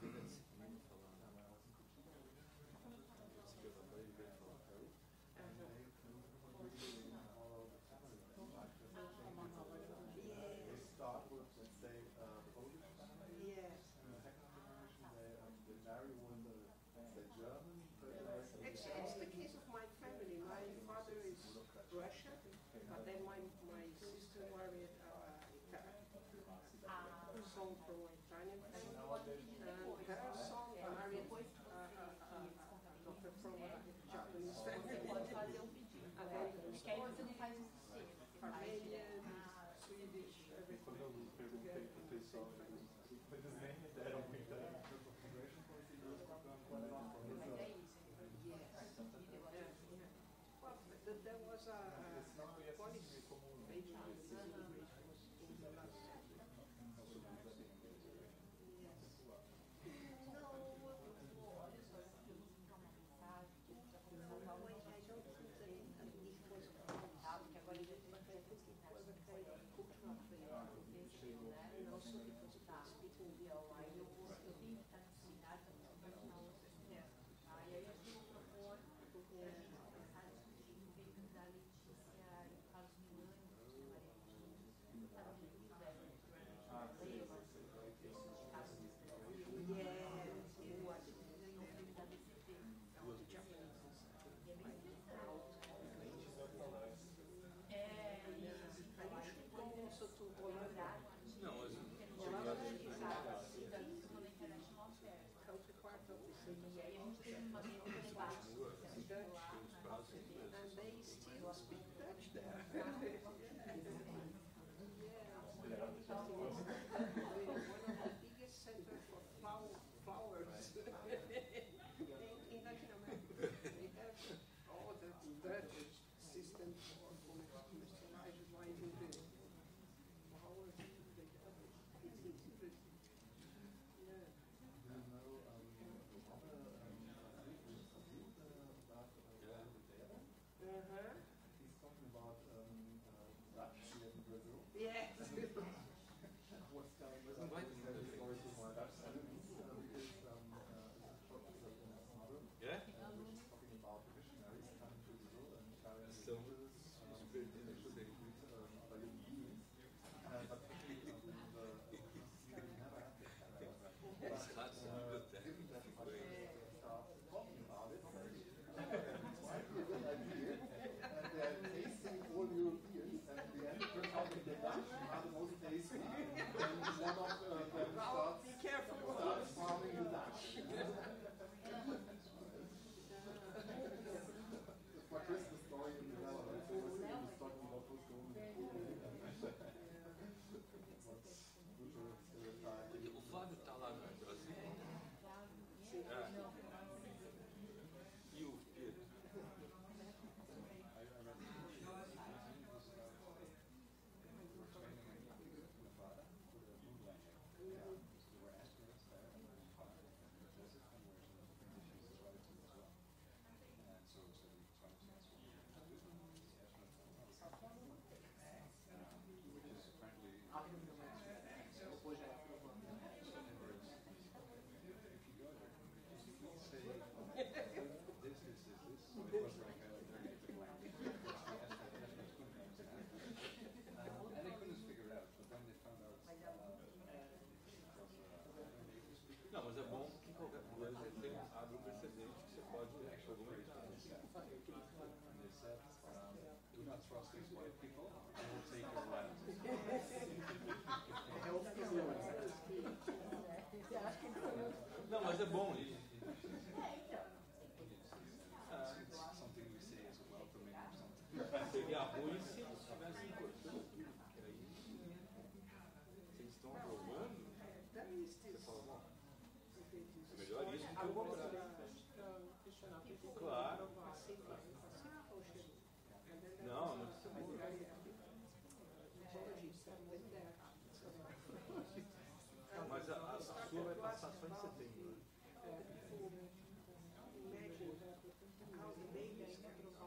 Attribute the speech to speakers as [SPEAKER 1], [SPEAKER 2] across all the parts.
[SPEAKER 1] vem da disciplina falando. Ele veio falar para ele.
[SPEAKER 2] They start with, let's say, Polish family.
[SPEAKER 3] Yes.
[SPEAKER 2] In the second generation, they marry with the German.
[SPEAKER 3] It's the case of my family. My father is Russian, but then my sister married son from an Italian family, and her son married daughter from a Japanese family. And then Armenian, Swedish, everything.
[SPEAKER 2] Quando eu perguntei para o pessoal, eles nem me deram muita information.
[SPEAKER 3] Well, there was a policy maybe immigration was in the last. Porque agora ele was a kind of cultural thing, and also because it was between the counterpart of the city. And they still speak Dutch there. One of the biggest centers for flowers in Latin America. They have all the dredging system for commercializing the flowers. It's interesting. Yeah.
[SPEAKER 2] He's talking about Dutch here in Brazil.
[SPEAKER 3] Yes.
[SPEAKER 2] What's going on? Story to my Dutch enemies because
[SPEAKER 1] Yeah?
[SPEAKER 2] which is talking about missionaries coming to Brazil and carrying
[SPEAKER 1] So,
[SPEAKER 2] but actually we never had this given that much start talking about it, it might be a good idea, and they're tasting all Europeans, and at the end it turns out that the Dutch are the most tasty, and one of them starts farming the Dutch. It's my Christmas story in development, so we're talking about what's going
[SPEAKER 1] O Fábio está lá no Brasil. E o Pedro?
[SPEAKER 2] And they couldn't figure it out, but then they found out
[SPEAKER 1] Não, mas é bom que qualquer coisa abre um precedente que você pode aproveitar.
[SPEAKER 2] and they said, do not trust these white people, they will take your land.
[SPEAKER 1] Não, mas é bom isso.
[SPEAKER 2] It's something we say as a welcoming or something.
[SPEAKER 1] Seria ruim se eles estivessem cortando tudo, porque aí se eles estão aprovando, você fala, bom, é melhor isso do que o contrário. Claro. Não, não precisa muito. Mas a sua vai passar só em setembro.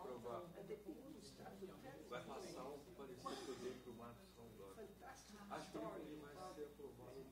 [SPEAKER 1] Provável. Vai passar um parecido que eu dei para o Marcos Rondon. Acho que ele vai ser aprovado.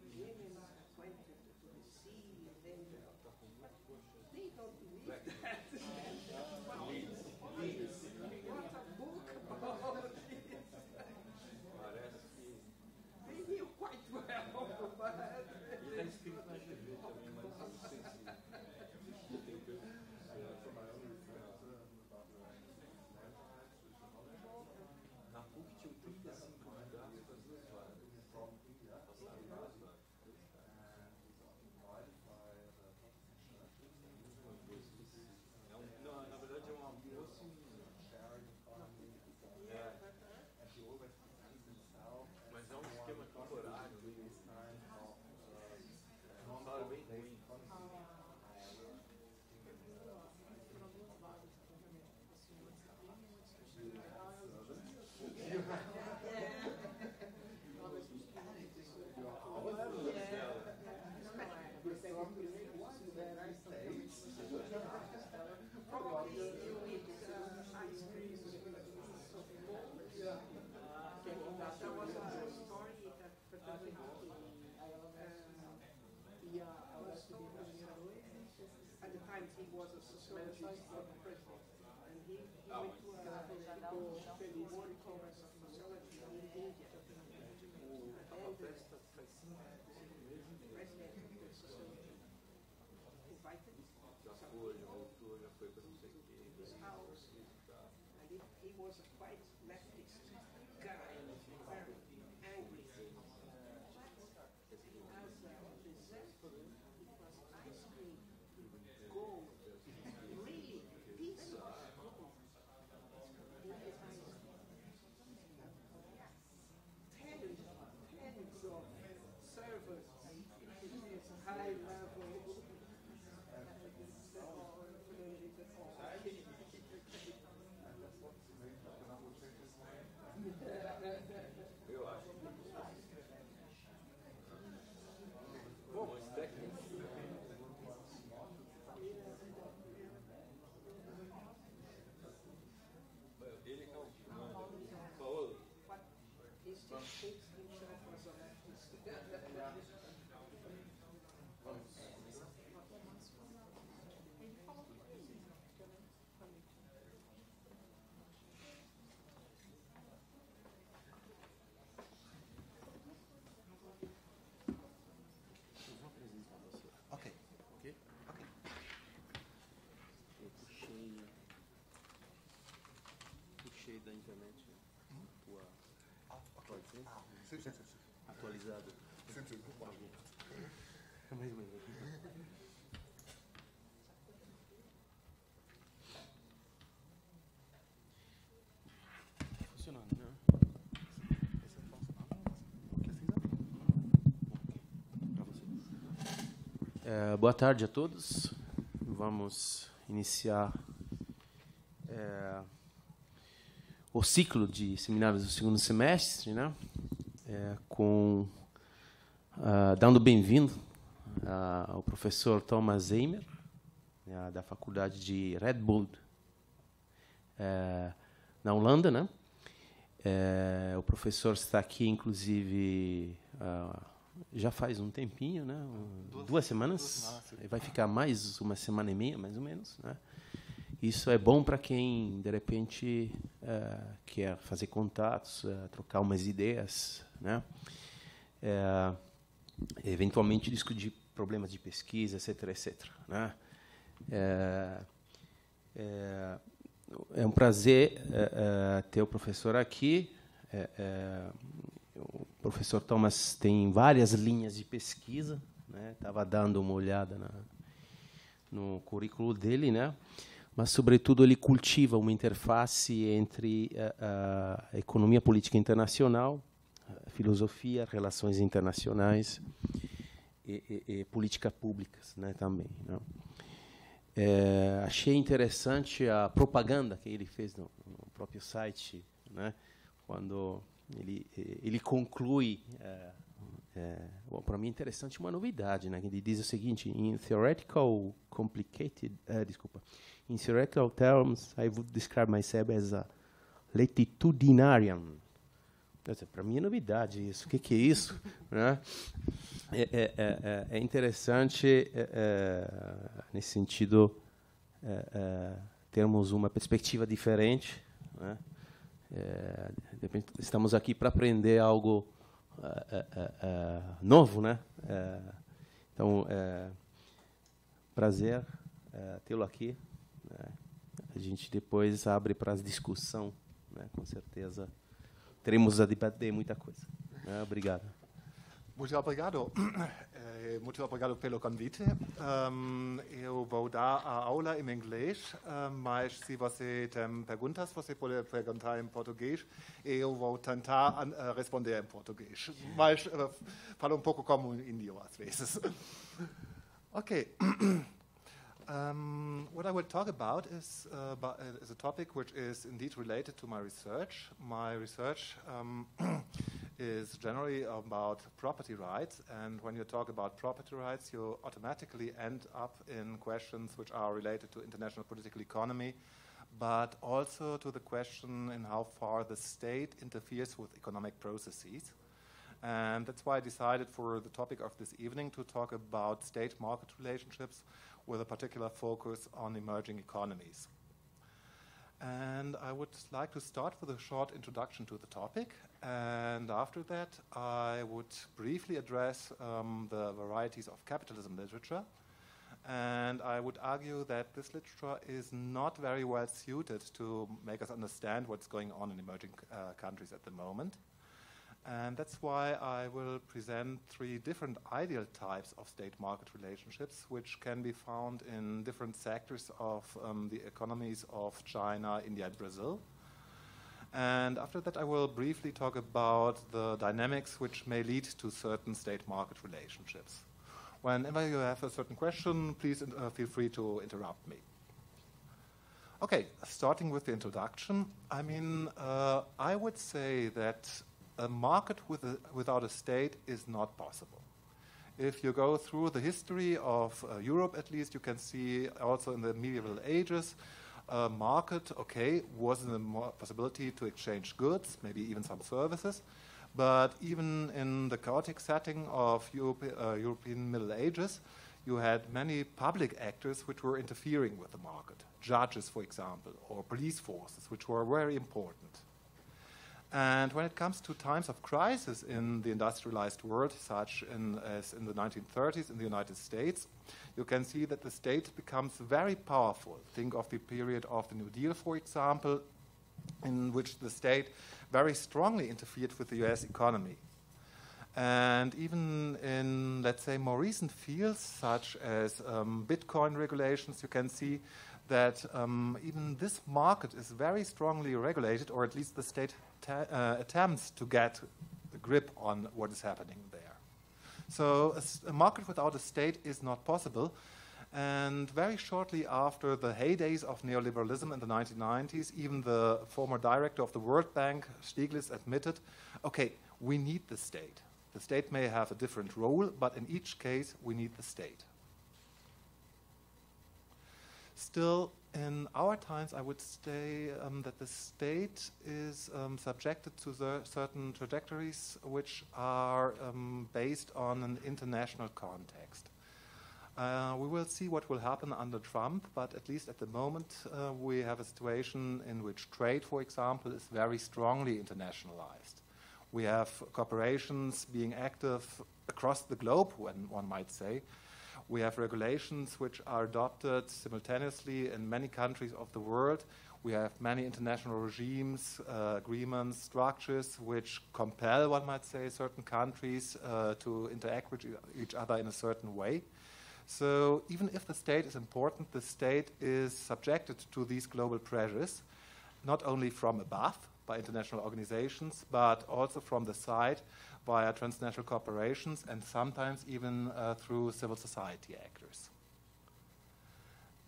[SPEAKER 3] ficou feliz com essa sociologia in India.
[SPEAKER 1] A festa faz 5 meses.
[SPEAKER 3] President of sociology invited.
[SPEAKER 1] Já foi, já voltou, já foi para não sei o quê.
[SPEAKER 3] His house. And he was a quite leftist guy, very angry. As a dessert, it was ice cream, gold, really piece of gold in his ice cream. Tens of servers in this high level.
[SPEAKER 1] Eu acho. Bom, mas técnico. Ele é um Paulo.
[SPEAKER 3] He still thinks himself as a leftist.
[SPEAKER 4] Ok.
[SPEAKER 5] Eu puxei da internet tua pode ser?
[SPEAKER 4] Sim, sim, sim.
[SPEAKER 5] Atualizado.
[SPEAKER 4] Sim, sim.
[SPEAKER 5] Mais ou menos. Funcionando, né? Boa tarde a todos. Vamos iniciar o ciclo de seminários do segundo semestre, né? Dando bem-vindo ao professor Thomas Eimer, da Faculdade de Radbound, na Holanda, né? O professor está aqui, inclusive, já faz um tempinho, né? Duas semanas. Vai ficar mais uma semana e meia, mais ou menos, né? Isso é bom para quem, de repente, quer fazer contatos, trocar umas ideias, né? Eventualmente discutir problemas de pesquisa, etc., etc., né? É um prazer ter o professor aqui. O professor Thomas tem várias linhas de pesquisa, né? Estava dando uma olhada no currículo dele, né? Mas, sobretudo, ele cultiva uma interface entre a economia política internacional, a filosofia, relações internacionais e política públicas, né, também, né? Achei interessante a propaganda que ele fez no próprio site, né, quando ele conclui. Para mim é interessante uma novidade, né? Ele diz o seguinte: in theoretical terms, I would describe myself as a latitudinarian. Para mim é novidade isso. O que é isso? Né? É interessante, nesse sentido, termos uma perspectiva diferente, né? Estamos aqui para aprender algo novo, né? Então, prazer tê-lo aqui, né? A gente depois abre para a discussão, né? Com certeza teremos a debater muita coisa. Obrigado.
[SPEAKER 4] Muito obrigado. Muito obrigado pelo convite. Eu vou dar a aula em inglês, mas se você tem perguntas, você pode perguntar em português e eu vou tentar responder em português. Mas falo um pouco como índio às vezes. Ok. What I will talk about is a topic which is indeed related to my research. My research is generally about property rights, and when you talk about property rights, you automatically end up in questions which are related to international political economy, but also to the question in how far the state interferes with economic processes. And that's why I decided for the topic of this evening to talk about state-market relationships with a particular focus on emerging economies. And I would like to start with a short introduction to the topic. And after that, I would briefly address the varieties of capitalism literature. And I would argue that this literature is not very well suited to make us understand what's going on in emerging countries at the moment. And that's why I will present 3 different ideal types of state-market relationships, which can be found in different sectors of the economies of China, India, and Brazil. And after that, I will briefly talk about the dynamics which may lead to certain state-market relationships. Whenever you have a certain question, please feel free to interrupt me. Okay, starting with the introduction. I mean, I would say that a market without a state is not possible. If you go through the history of Europe, at least, you can see also in the medieval ages, a market, okay, was a possibility to exchange goods, maybe even some services. But even in the chaotic setting of European Middle Ages, you had many public actors which were interfering with the market. Judges, for example, or police forces, which were very important. And when it comes to times of crisis in the industrialized world, such as in the 1930s in the United States, you can see that the state becomes very powerful. Think of the period of the New Deal, for example, in which the state very strongly interfered with the US economy. And even in, let's say, more recent fields, such as Bitcoin regulations, you can see that even this market is very strongly regulated, or at least the state attempts to get a grip on what is happening there. So a market without a state is not possible. And very shortly after the heydays of neoliberalism in the 1990s, even the former director of the World Bank, Stiglitz, admitted, okay, we need the state. The state may have a different role, but in each case, we need the state. Still, in our times, I would say that the state is subjected to certain trajectories which are based on an international context. We will see what will happen under Trump, but at least at the moment, we have a situation in which trade, for example, is very strongly internationalized. We have corporations being active across the globe, one might say. We have regulations which are adopted simultaneously in many countries of the world. We have many international regimes, agreements, structures which compel, one might say, certain countries to interact with each other in a certain way. So even if the state is important, the state is subjected to these global pressures, not only from above by international organizations, but also from the side via transnational corporations and sometimes even through civil society actors.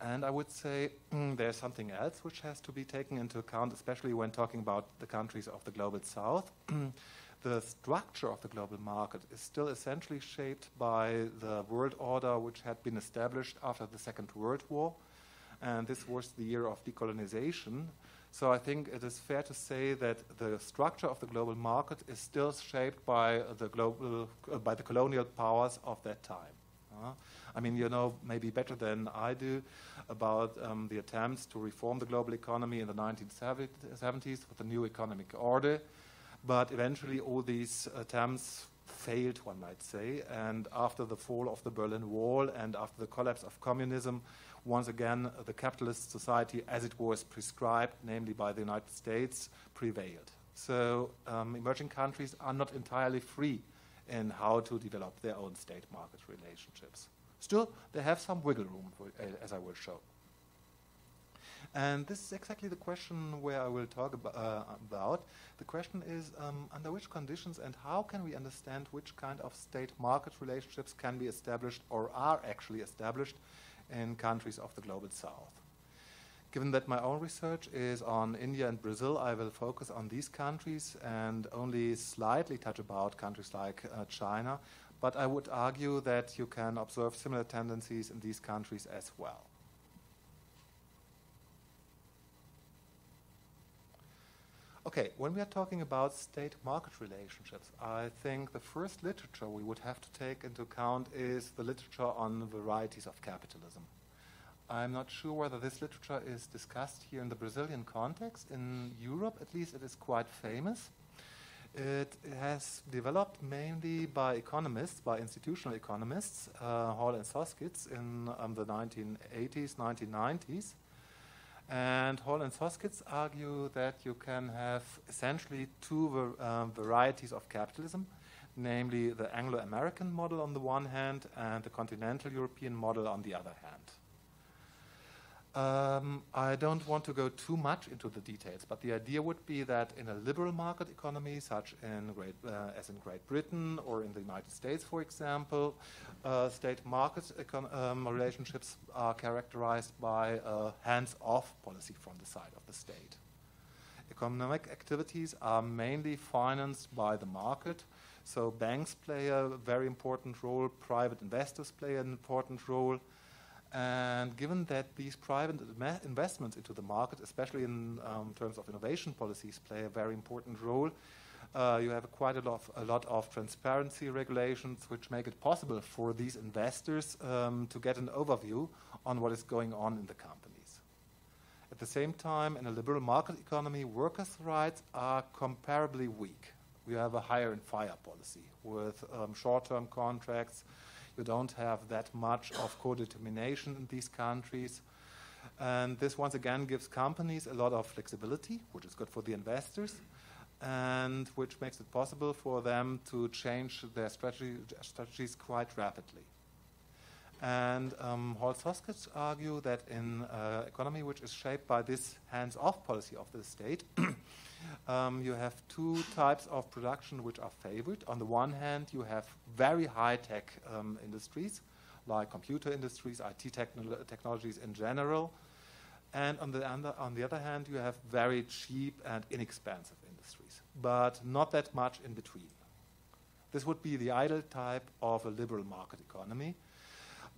[SPEAKER 4] And I would say there's something else which has to be taken into account, especially when talking about the countries of the global south. The structure of the global market is still essentially shaped by the world order which had been established after the Second World War. And this was the year of decolonization. So I think it is fair to say that the structure of the global market is still shaped by the colonial powers of that time. I mean, you know maybe better than I do about the attempts to reform the global economy in the 1970s with the new economic order. But eventually all these attempts failed, one might say. And after the fall of the Berlin Wall and after the collapse of communism, once again, the capitalist society as it was prescribed, namely by the United States, prevailed. So emerging countries are not entirely free in how to develop their own state-market relationships. Still, they have some wiggle room, as I will show. And this is exactly the question where I will talk about. The question is, under which conditions and how can we understand which kind of state-market relationships can be established or are actually established in countries of the global south? Given that my own research is on India and Brazil, I will focus on these countries and only slightly touch about countries like China. But I would argue that you can observe similar tendencies in these countries as well. Okay, when we are talking about state-market relationships, I think the first literature we would have to take into account is the literature on varieties of capitalism. I'm not sure whether this literature is discussed here in the Brazilian context. In Europe, at least, it is quite famous. It has developed mainly by economists, by institutional economists, Hall and Soskitz in the 1980s, 1990s. And Hall and Soskitz argue that you can have essentially two varieties of capitalism, namely the Anglo-American model on the one hand and the continental European model on the other hand. I don't want to go too much into the details, but the idea would be that in a liberal market economy, such as in Great Britain or in the United States, for example, state-market relationships are characterized by a hands-off policy from the side of the state. Economic activities are mainly financed by the market, so banks play a very important role, private investors play an important role. And given that these private investments into the market, especially in terms of innovation policies, play a very important role, you have quite a lot of transparency regulations which make it possible for these investors to get an overview on what is going on in the companies. At the same time, in a liberal market economy, workers' rights are comparably weak. We have a hire-and-fire policy with short-term contracts. You don't have that much of co-determination in these countries. And this once again gives companies a lot of flexibility, which is good for the investors, and which makes it possible for them to change their strategies quite rapidly. And Hall-Soskitz argue that in an economy which is shaped by this hands-off policy of the state, you have two types of production which are favored. On the one hand, you have very high-tech industries, like computer industries, IT technologies in general. And on the other hand, you have very cheap and inexpensive industries, but not that much in between. This would be the ideal type of a liberal market economy.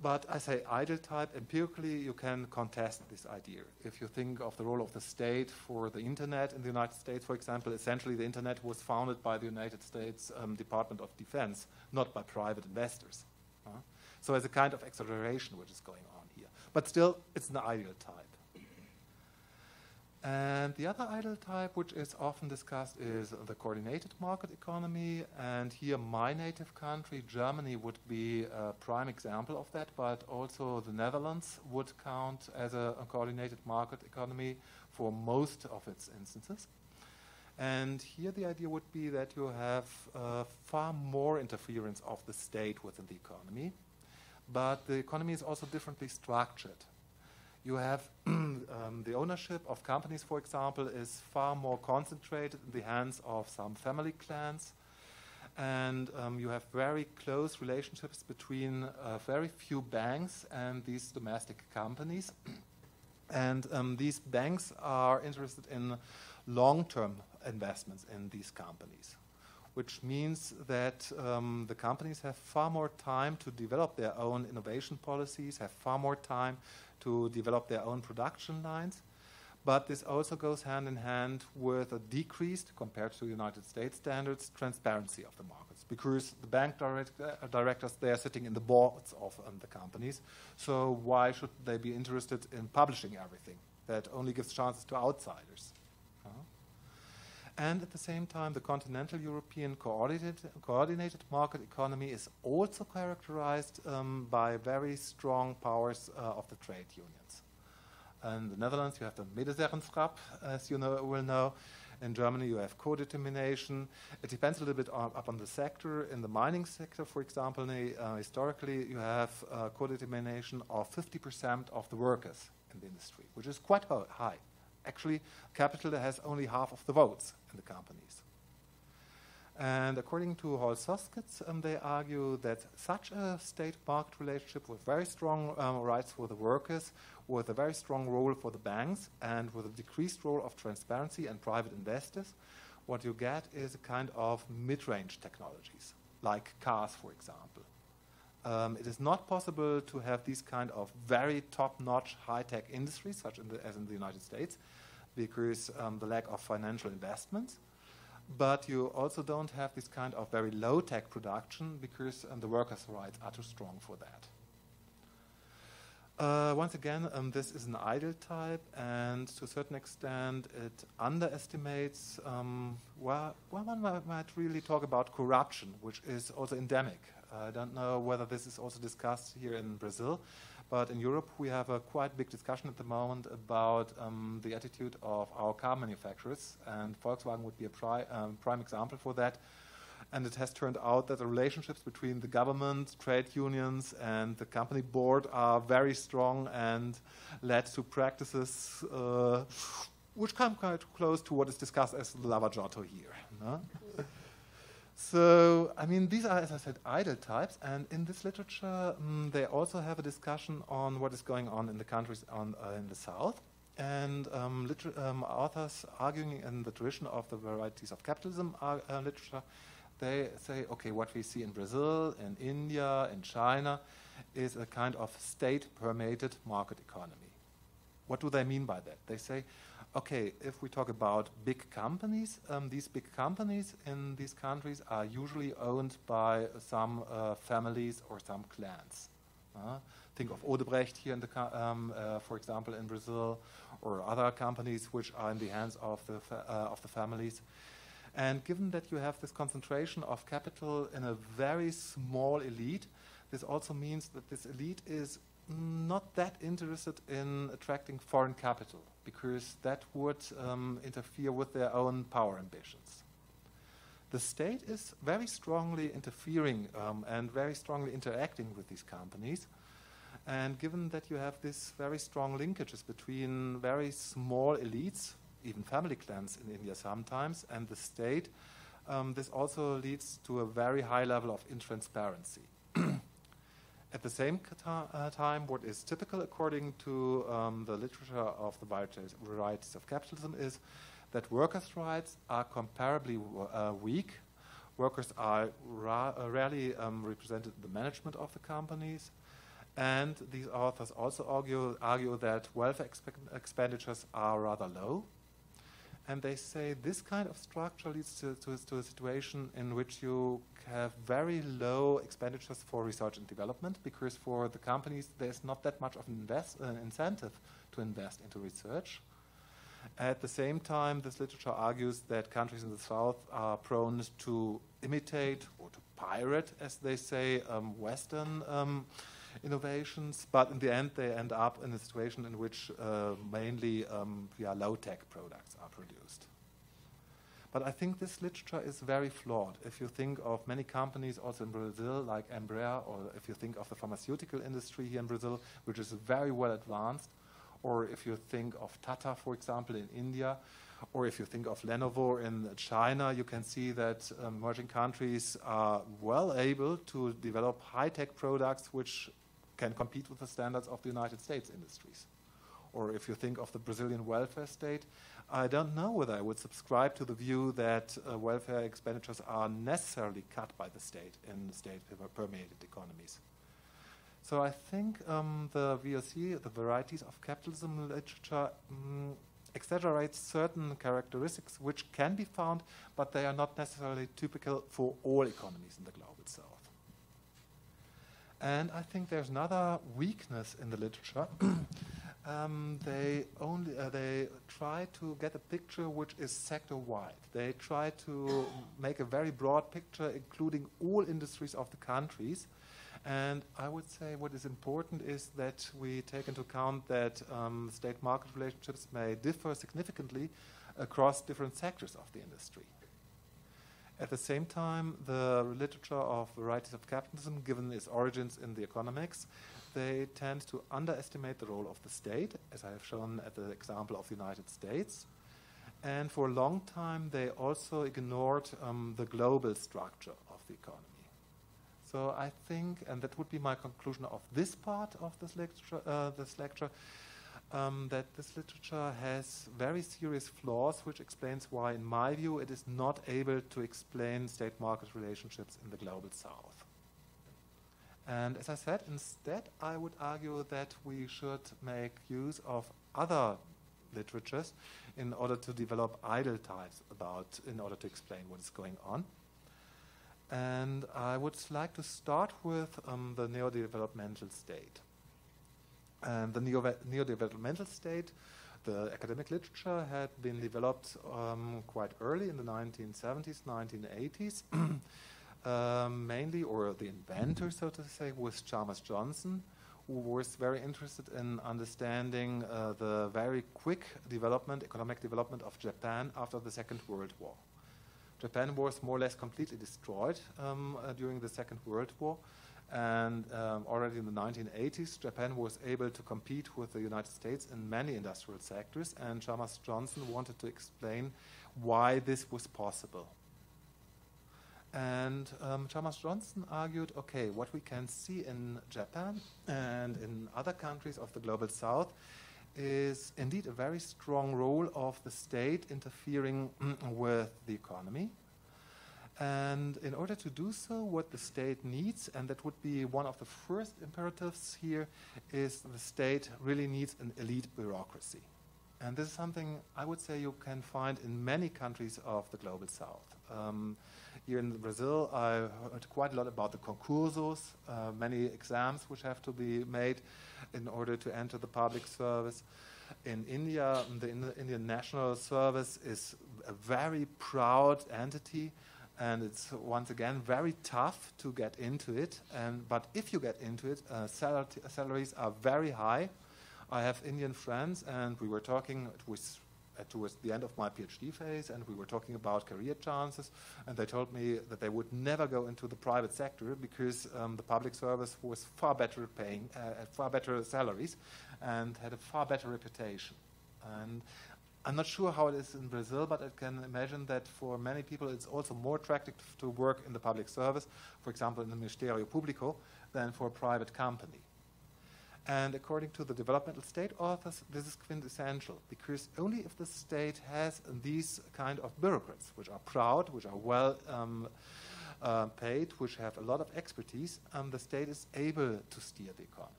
[SPEAKER 4] But I say ideal type, empirically you can contest this idea. If you think of the role of the state for the internet in the United States, for example, essentially the internet was founded by the United States Department of Defense, not by private investors. So there's a kind of acceleration which is going on here. But still, it's an ideal type. And the other ideal type, which is often discussed, is the coordinated market economy. And here my native country, Germany, would be a prime example of that, but also the Netherlands would count as a coordinated market economy for most of its instances. And here the idea would be that you have far more interference of the state within the economy, but the economy is also differently structured. You have the ownership of companies, for example, is far more concentrated in the hands of some family clans. And you have very close relationships between very few banks and these domestic companies. And these banks are interested in long-term investments in these companies, which means that the companies have far more time to develop their own innovation policies, have far more time to develop their own production lines. But this also goes hand in hand with a decreased, compared to United States standards, transparency of the markets, because the bank directors, they are sitting in the boards of the companies. So why should they be interested in publishing everything? That only gives chances to outsiders. And at the same time, the continental European coordinated market economy is also characterized by very strong powers of the trade unions. In the Netherlands, you have the Medezeggenschap, as you will know. In Germany, you have co-determination. It depends a little bit upon the sector. In the mining sector, for example, historically, you have co-determination of 50% of the workers in the industry, which is quite high. Actually, capital has only half of the votes in the companies. And according to Hall-Soskitz, they argue that such a state-market relationship with very strong rights for the workers, with a very strong role for the banks, and with a decreased role of transparency and private investors, what you get is a kind of mid-range technologies, like cars, for example. It is not possible to have these kind of very top-notch high-tech industries, such as in the United States, because the lack of financial investments. But you also don't have this kind of very low-tech production because the workers' rights are too strong for that. Once again, this is an ideal type, and to a certain extent, it underestimates. Well, one might really talk about corruption, which is also endemic. I don't know whether this is also discussed here in Brazil, but in Europe we have a quite big discussion at the moment about the attitude of our car manufacturers, and Volkswagen would be a prime example for that. And it has turned out that the relationships between the government, trade unions, and the company board are very strong and led to practices which come quite close to what is discussed as the lavagiotto here. No? So, I mean, these are, as I said, ideal types, and in this literature, they also have a discussion on what is going on in the countries in the south. And authors arguing in the tradition of the Varieties of Capitalism literature, they say, okay, what we see in Brazil, in India, in China, is a kind of state-permeated market economy. What do they mean by that? They say, okay, if we talk about big companies, these big companies in these countries are usually owned by some families or some clans. Think of Odebrecht here, in the for example, in Brazil, or other companies which are in the hands of the families. And given that you have this concentration of capital in a very small elite, this also means that this elite is not that interested in attracting foreign capital, because that would interfere with their own power ambitions. The state is very strongly interfering and very strongly interacting with these companies. And given that you have these very strong linkages between very small elites, even family clans in India sometimes, and the state, this also leads to a very high level of intransparency. At the same time, what is typical according to the literature of the Varieties of Capitalism is that workers' rights are comparably weak. Workers are rarely represented in the management of the companies. And these authors also argue that welfare expenditures are rather low. And they say this kind of structure leads to a situation in which you have very low expenditures for research and development, because for the companies there's not that much of an incentive to invest into research. At the same time, this literature argues that countries in the south are prone to imitate or to pirate, as they say, Western innovations, but in the end they end up in a situation in which mainly low-tech products are produced. But I think this literature is very flawed. If you think of many companies also in Brazil, like Eimer, or if you think of the pharmaceutical industry here in Brazil, which is very well advanced, or if you think of Tata, for example, in India, or if you think of Lenovo in China, you can see that emerging countries are well able to develop high-tech products which can compete with the standards of the United States industries. Or if you think of the Brazilian welfare state, I don't know whether I would subscribe to the view that welfare expenditures are necessarily cut by the state in state-permeated economies. So I think the VOC, the Varieties of Capitalism literature, exaggerates certain characteristics which can be found, but they are not necessarily typical for all economies in the global south. And I think there's another weakness in the literature. They try to get a picture which is sector-wide. They try to make a very broad picture, including all industries of the countries. And I would say what is important is that we take into account that state-market relationships may differ significantly across different sectors of the industry. At the same time, the literature of Varieties of Capitalism, given its origins in the economics, they tend to underestimate the role of the state, as I have shown at the example of the United States. And for a long time, they also ignored the global structure of the economy. So I think, and that would be my conclusion of this part of this lecture, that this literature has very serious flaws, which explains why, in my view, it is not able to explain state-market relationships in the global south. And as I said, instead, I would argue that we should make use of other literatures in order to develop ideal types in order to explain what is going on. And I would like to start with the neurodevelopmental state. And the Neurodevelopmental state, the academic literature had been developed quite early in the 1970s, 1980s. Mainly, or the inventor, so to say, was Chalmers Johnson, who was very interested in understanding the very quick development, economic development of Japan after the Second World War. Japan was more or less completely destroyed during the Second World War, and already in the 1980s, Japan was able to compete with the United States in many industrial sectors, and Chalmers Johnson wanted to explain why this was possible. And Chalmers Johnson argued, okay, what we can see in Japan and in other countries of the global south is indeed a very strong role of the state interfering with the economy. And in order to do so, what the state needs, and that would be one of the first imperatives here, is the state really needs an elite bureaucracy. And this is something I would say you can find in many countries of the global south. Here in Brazil, I heard quite a lot about the concursos, many exams which have to be made in order to enter the public service. In India, the Indian National Service is a very proud entity, and it's once again very tough to get into it. But if you get into it, salaries are very high. I have Indian friends, and we were talking towards the end of my PhD phase, and we were talking about career chances, and they told me that they would never go into the private sector because the public service was far better paying, far better salaries, and had a far better reputation. And I'm not sure how it is in Brazil, but I can imagine that for many people it's also more attractive to work in the public service, for example in the Ministério Público, than for a private company. And according to the developmental state authors, this is quintessential, because only if the state has these kind of bureaucrats, which are proud, which are well paid, which have a lot of expertise, the state is able to steer the economy.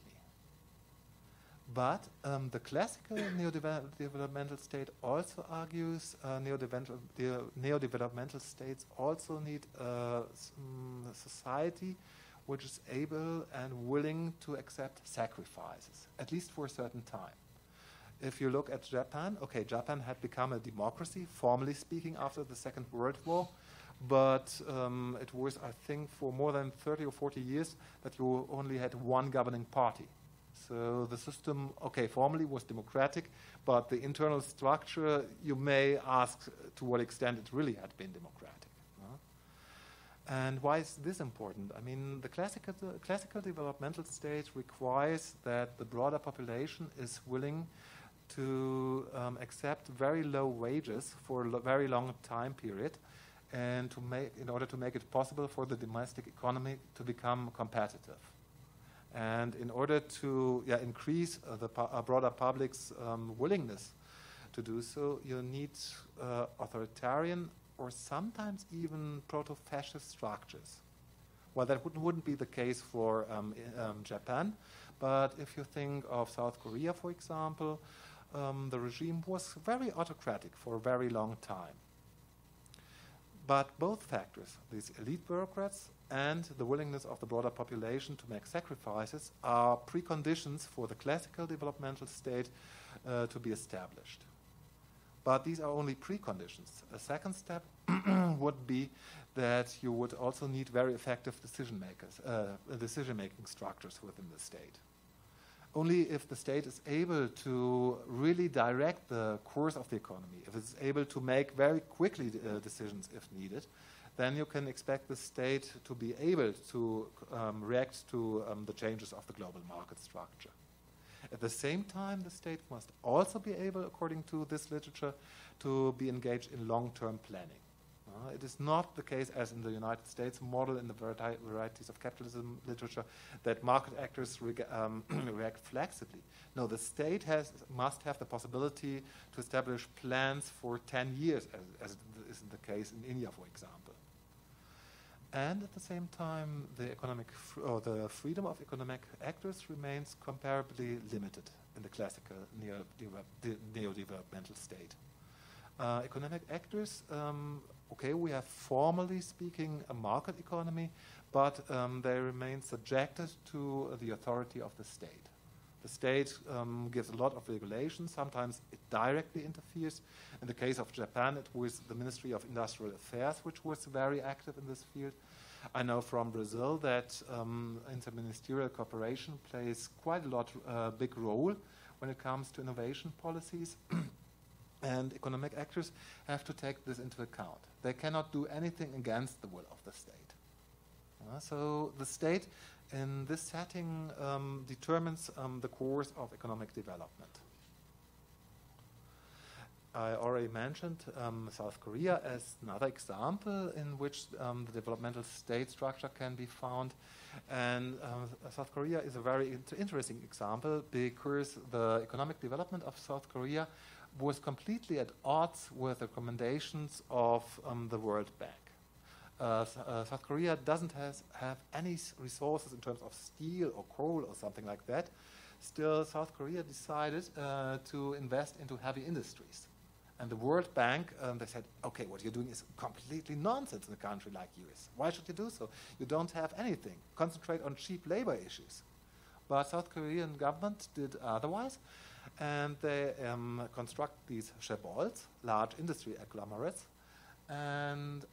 [SPEAKER 4] But the classical neodevelopmental state also argues neodevelopmental states also need a society which is able and willing to accept sacrifices, at least for a certain time. If you look at Japan, okay, Japan had become a democracy, formally speaking, after the Second World War, but it was, I think, for more than 30 or 40 years that you only had one governing party. So the system, okay, formally was democratic, but the internal structure, you may ask to what extent it really had been democratic. And why is this important? I mean, the classical developmental state requires that the broader population is willing to accept very low wages for a very long time period, and in order to make it possible for the domestic economy to become competitive. And in order to increase the broader public's willingness to do so, you need authoritarian or sometimes even proto-fascist structures. Well, that wouldn't be the case for Japan, but if you think of South Korea, for example, the regime was very autocratic for a very long time. But both factors, these elite bureaucrats and the willingness of the broader population to make sacrifices, are preconditions for the classical developmental state to be established. But these are only preconditions. A second step would be that you would also need very effective decision-making structures within the state. Only if the state is able to really direct the course of the economy, if it's able to make very quickly decisions if needed, then you can expect the state to be able to react to the changes of the global market structure. At the same time, the state must also be able, according to this literature, to be engaged in long-term planning. It is not the case, as in the United States model in the Varieties of Capitalism literature, that market actors react flexibly. No, the state must have the possibility to establish plans for 10 years, as is the case in India, for example. And at the same time, the freedom of economic actors remains comparably limited in the classical neo-developmental state. Economic actors, okay, we have formally speaking a market economy, but they remain subjected to the authority of the state. The state gives a lot of regulations. Sometimes it directly interferes. In the case of Japan, it was the Ministry of Industrial Affairs which was very active in this field. I know from Brazil that interministerial cooperation plays quite a big role when it comes to innovation policies. And economic actors have to take this into account. They cannot do anything against the will of the state. So the state in this setting determines the course of economic development. I already mentioned South Korea as another example in which the developmental state structure can be found. And South Korea is a very interesting example because the economic development of South Korea was completely at odds with the recommendations of the World Bank. South Korea doesn't have any resources in terms of steel or coal or something like that. Still, South Korea decided to invest into heavy industries. And the World Bank, they said, okay, what you're doing is completely nonsense in a country like US. Why should you do so? You don't have anything. Concentrate on cheap labor issues. But South Korean government did otherwise. And they construct these chaebols, large industry agglomerates. And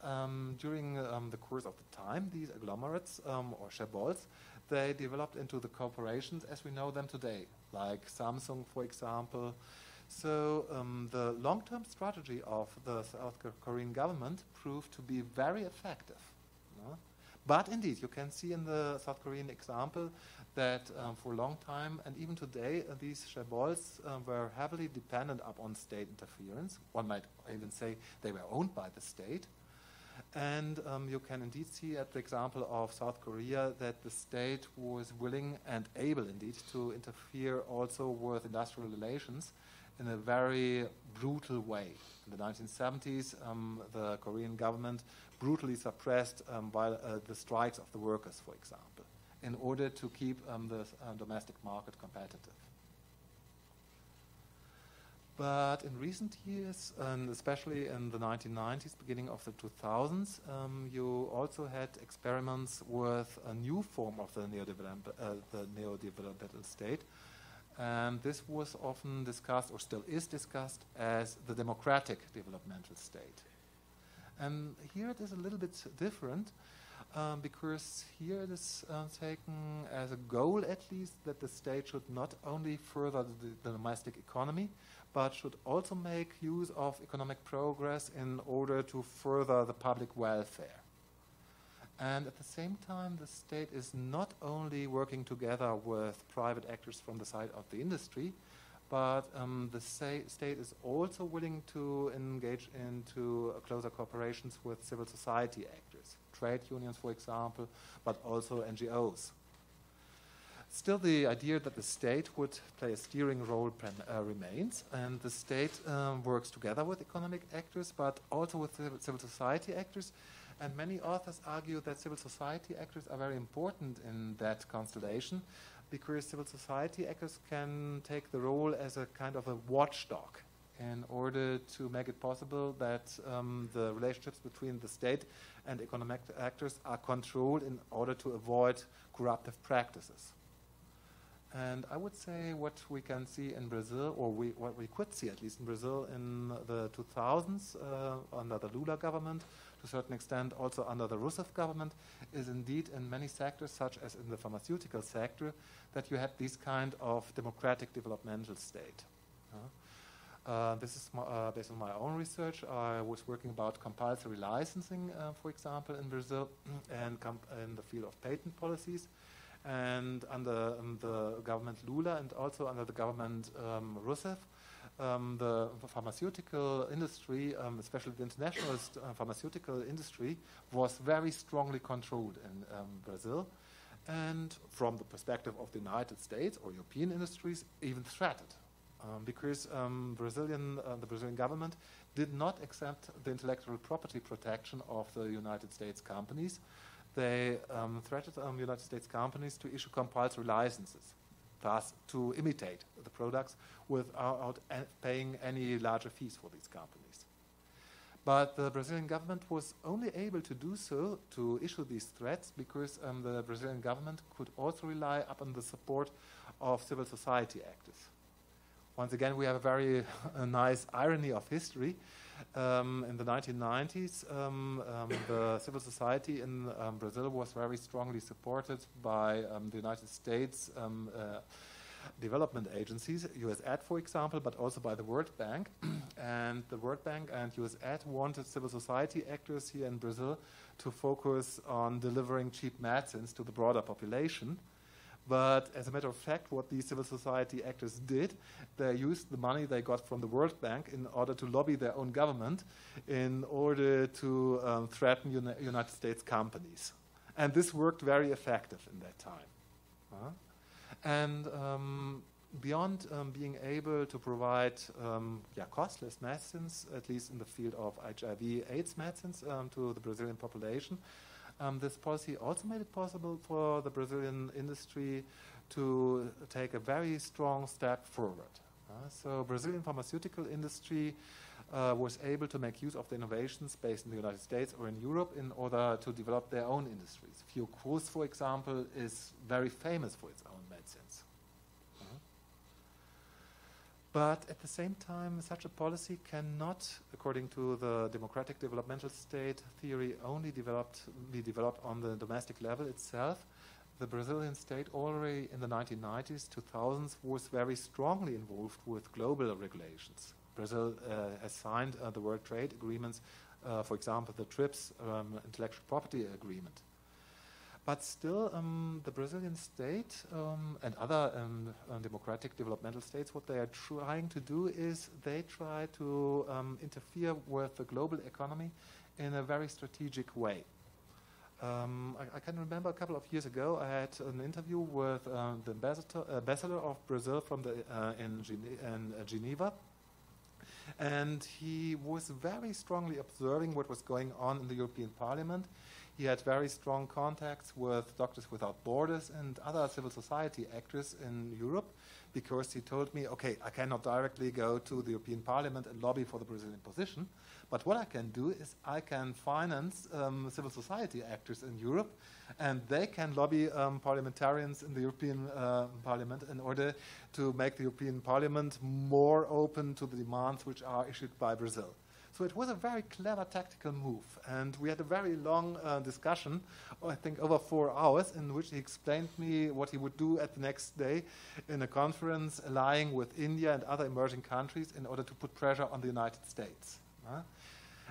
[SPEAKER 4] during the course of the time, these agglomerates or chaebols, they developed into the corporations as we know them today, like Samsung, for example. So the long-term strategy of the South Korean government proved to be very effective. But indeed, you can see in the South Korean example that for a long time, and even today, these chaebols were heavily dependent upon state interference. One might even say they were owned by the state. And you can indeed see at the example of South Korea that the state was willing and able indeed to interfere also with industrial relations in a very brutal way. In the 1970s, the Korean government brutally suppressed the strikes of the workers, for example, in order to keep the domestic market competitive. But in recent years, and especially in the 1990s, beginning of the 2000s, you also had experiments with a new form of the neodevelopmental state. And this was often discussed, or still is discussed, as the democratic developmental state. And here it is a little bit different, because here it is taken as a goal, at least, that the state should not only further the domestic economy, but should also make use of economic progress in order to further the public welfare. And at the same time, the state is not only working together with private actors from the side of the industry, but the state is also willing to engage into closer cooperations with civil society actors, trade unions, for example, but also NGOs. Still, the idea that the state would play a steering role remains, and the state works together with economic actors, but also with civil society actors. And many authors argue that civil society actors are very important in that constellation, because civil society actors can take the role as a kind of a watchdog in order to make it possible that the relationships between the state and economic actors are controlled in order to avoid corruptive practices. And I would say what we can see in Brazil, or what we could see at least in Brazil in the 2000s under the Lula government, to a certain extent also under the Rousseff government, is indeed in many sectors, such as in the pharmaceutical sector, that you had this kind of democratic developmental state. This is based on my own research. I was working about compulsory licensing, for example, in Brazil, and in the field of patent policies. And under the government Lula and also under the government Rousseff, the pharmaceutical industry, especially the international pharmaceutical industry, was very strongly controlled in Brazil, and from the perspective of the United States or European industries, even threatened, because the Brazilian government did not accept the intellectual property protection of the United States companies. They threatened United States companies to issue compulsory licenses, thus to imitate the products without paying any larger fees for these companies. But the Brazilian government was only able to do so, to issue these threats, because the Brazilian government could also rely upon the support of civil society actors. Once again, we have a very nice irony of history. In the 1990s, the civil society in Brazil was very strongly supported by the United States development agencies, USAID, for example, but also by the World Bank. And the World Bank and USAID wanted civil society actors here in Brazil to focus on delivering cheap medicines to the broader population. But as a matter of fact, what these civil society actors did, they used the money they got from the World Bank in order to lobby their own government, in order to threaten United States companies. And this worked very effective in that time. And beyond being able to provide costless medicines, at least in the field of HIV/AIDS medicines to the Brazilian population, this policy also made it possible for the Brazilian industry to take a very strong step forward. So Brazilian pharmaceutical industry was able to make use of the innovations based in the United States or in Europe in order to develop their own industries. Fiocruz, for example, is very famous for its own medicines. But at the same time, such a policy cannot, according to the democratic developmental state theory, only be developed on the domestic level itself. The Brazilian state already in the 1990s, 2000s, was very strongly involved with global regulations. Brazil has signed the World Trade Agreements, for example, the TRIPS intellectual property agreement. But still, the Brazilian state and other democratic developmental states, what they are trying to do is they try to interfere with the global economy in a very strategic way. I can remember a couple of years ago, I had an interview with the ambassador of Brazil from in Geneva. And he was very strongly observing what was going on in the European Parliament. He had very strong contacts with Doctors Without Borders and other civil society actors in Europe, because he told me, okay, I cannot directly go to the European Parliament and lobby for the Brazilian position, but what I can do is I can finance civil society actors in Europe, and they can lobby parliamentarians in the European Parliament in order to make the European Parliament more open to the demands which are issued by Brazil. So it was a very clever tactical move, and we had a very long discussion, I think over 4 hours, in which he explained me what he would do at the next day in a conference allying with India and other emerging countries in order to put pressure on the United States.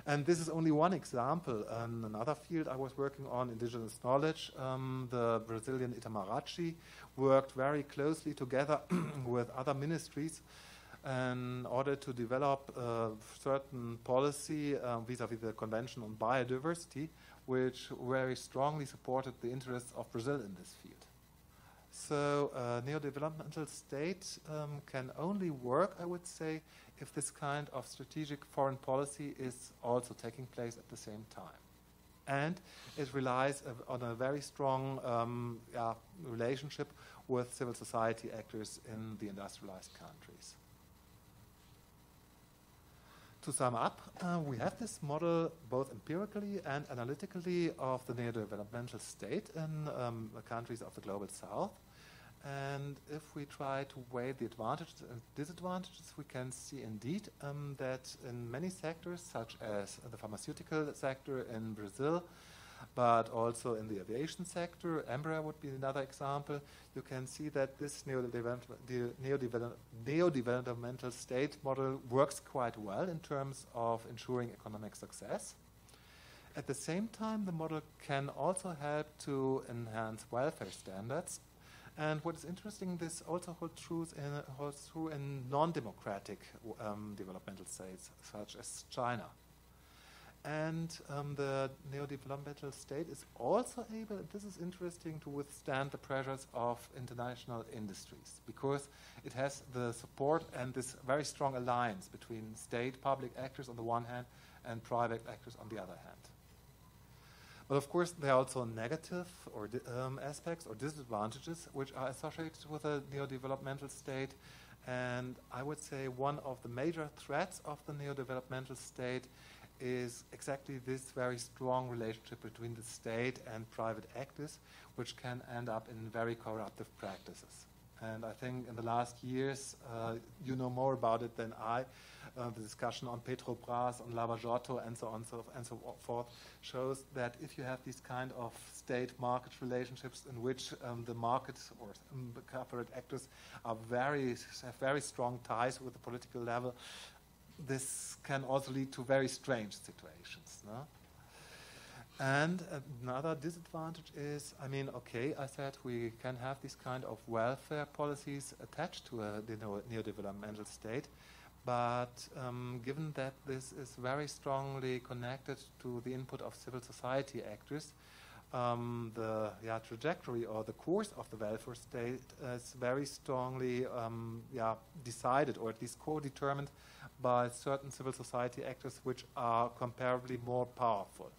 [SPEAKER 4] And this is only one example. In another field I was working on, indigenous knowledge, the Brazilian Itamaraty worked very closely together with other ministries in order to develop a certain policy vis-à-vis the Convention on Biodiversity, which very strongly supported the interests of Brazil in this field. So a neo-developmental state can only work, I would say, if this kind of strategic foreign policy is also taking place at the same time. And it relies on a very strong relationship with civil society actors in the industrialized countries. To sum up, we have this model both empirically and analytically of the neo-developmental state in the countries of the global south. And if we try to weigh the advantages and disadvantages, we can see indeed that in many sectors, such as the pharmaceutical sector in Brazil, but also in the aviation sector, Eimer would be another example, you can see that this neo-developmental state model works quite well in terms of ensuring economic success. At the same time, the model can also help to enhance welfare standards. And what is interesting, this also holds true in non-democratic developmental states, such as China. And the neo-developmental state is also able, and this is interesting, to withstand the pressures of international industries, because it has the support and this very strong alliance between state public actors on the one hand and private actors on the other hand. But of course, there are also negative or aspects or disadvantages which are associated with a neo-developmental state. And I would say one of the major threats of the neo-developmental state is exactly this very strong relationship between the state and private actors, which can end up in very corruptive practices. And I think in the last years, you know more about it than I. The discussion on Petrobras, on Lavagiotto, and so on and so forth shows that if you have these kind of state-market relationships in which the market or corporate actors have very strong ties with the political level, this can also lead to very strange situations. No? And another disadvantage is, I mean, okay, I said we can have these kind of welfare policies attached to a neodevelopmental state, but given that this is very strongly connected to the input of civil society actors, the trajectory or the course of the welfare state is very strongly decided, or at least co-determined by certain civil society actors which are comparably more powerful.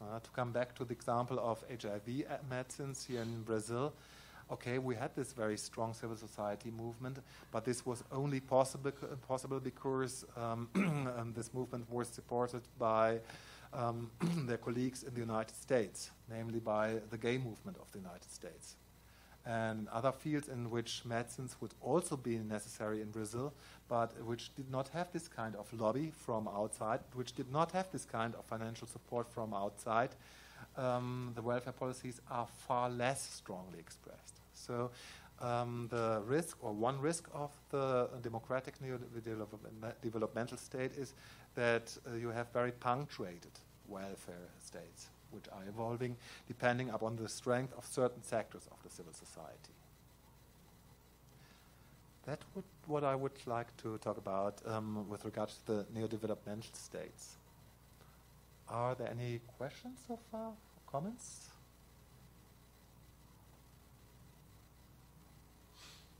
[SPEAKER 4] To come back to the example of HIV medicines here in Brazil, okay, we had this very strong civil society movement, but this was only possible because this movement was supported by their colleagues in the United States, namely by the gay movement of the United States. And other fields in which medicines would also be necessary in Brazil, but which did not have this kind of lobby from outside, which did not have this kind of financial support from outside, the welfare policies are far less strongly expressed. So the risk, or one risk of the democratic developmental state is that you have very punctuated welfare states, which are evolving depending upon the strength of certain sectors of the civil society. That's what I would like to talk about with regard to the neodevelopmental states. Are there any questions so far, comments?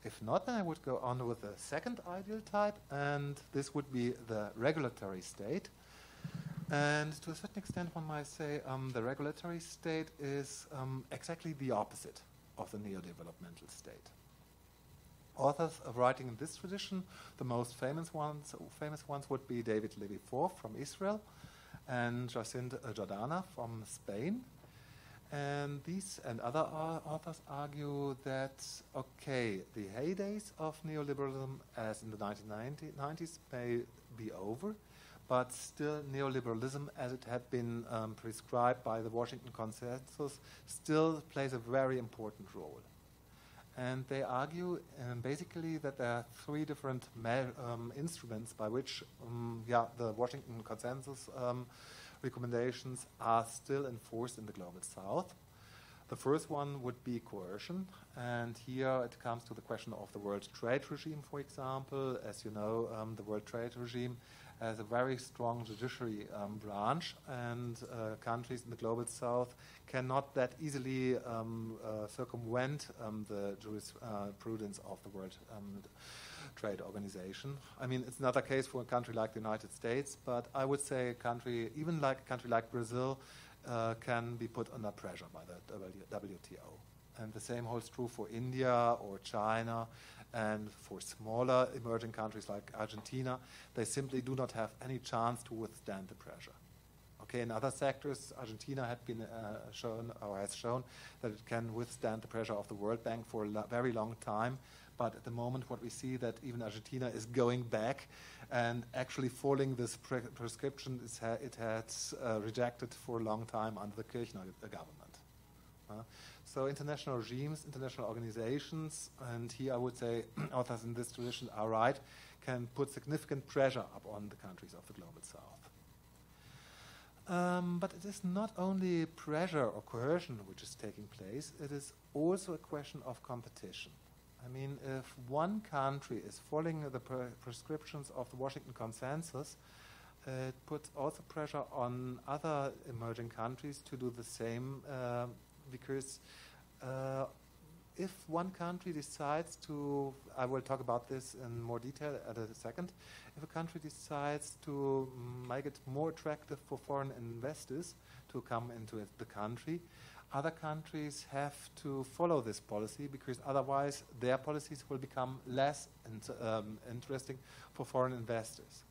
[SPEAKER 4] If not, then I would go on with the second ideal type, and this would be the regulatory state. And to a certain extent, one might say the regulatory state is exactly the opposite of the neodevelopmental state. Authors writing in this tradition, the most famous ones would be David Levy-Forth from Israel and Jacinta Jordana from Spain. And these and other authors argue that, okay, the heydays of neoliberalism, as in the 1990s, may be over, but still neoliberalism, as it had been prescribed by the Washington Consensus, still plays a very important role. And they argue basically that there are three different instruments by which the Washington Consensus recommendations are still enforced in the Global South. The first one would be coercion, and here it comes to the question of the World Trade Regime, for example. As you know, the World Trade Regime has a very strong judiciary branch, and countries in the Global South cannot that easily circumvent the jurisprudence of the World Trade Organization. I mean, it's not a case for a country like the United States, but I would say even like a country like Brazil can be put under pressure by the WTO. And the same holds true for India or China, and for smaller emerging countries like Argentina. They simply do not have any chance to withstand the pressure. Okay, in other sectors, Argentina had been has shown that it can withstand the pressure of the World Bank for a very long time. But at the moment, what we see that even Argentina is going back and actually following this prescription it has rejected for a long time under the Kirchner government. So international regimes, international organizations, and here I would say authors in this tradition are right, can put significant pressure upon the countries of the Global South. But it is not only pressure or coercion which is taking place, it is also a question of competition. I mean, if one country is following the prescriptions of the Washington Consensus, it puts also pressure on other emerging countries to do the same, because if one country decides to, I will talk about this in more detail at a second, if a country decides to make it more attractive for foreign investors to come into the country, other countries have to follow this policy, because otherwise their policies will become less interesting for foreign investors.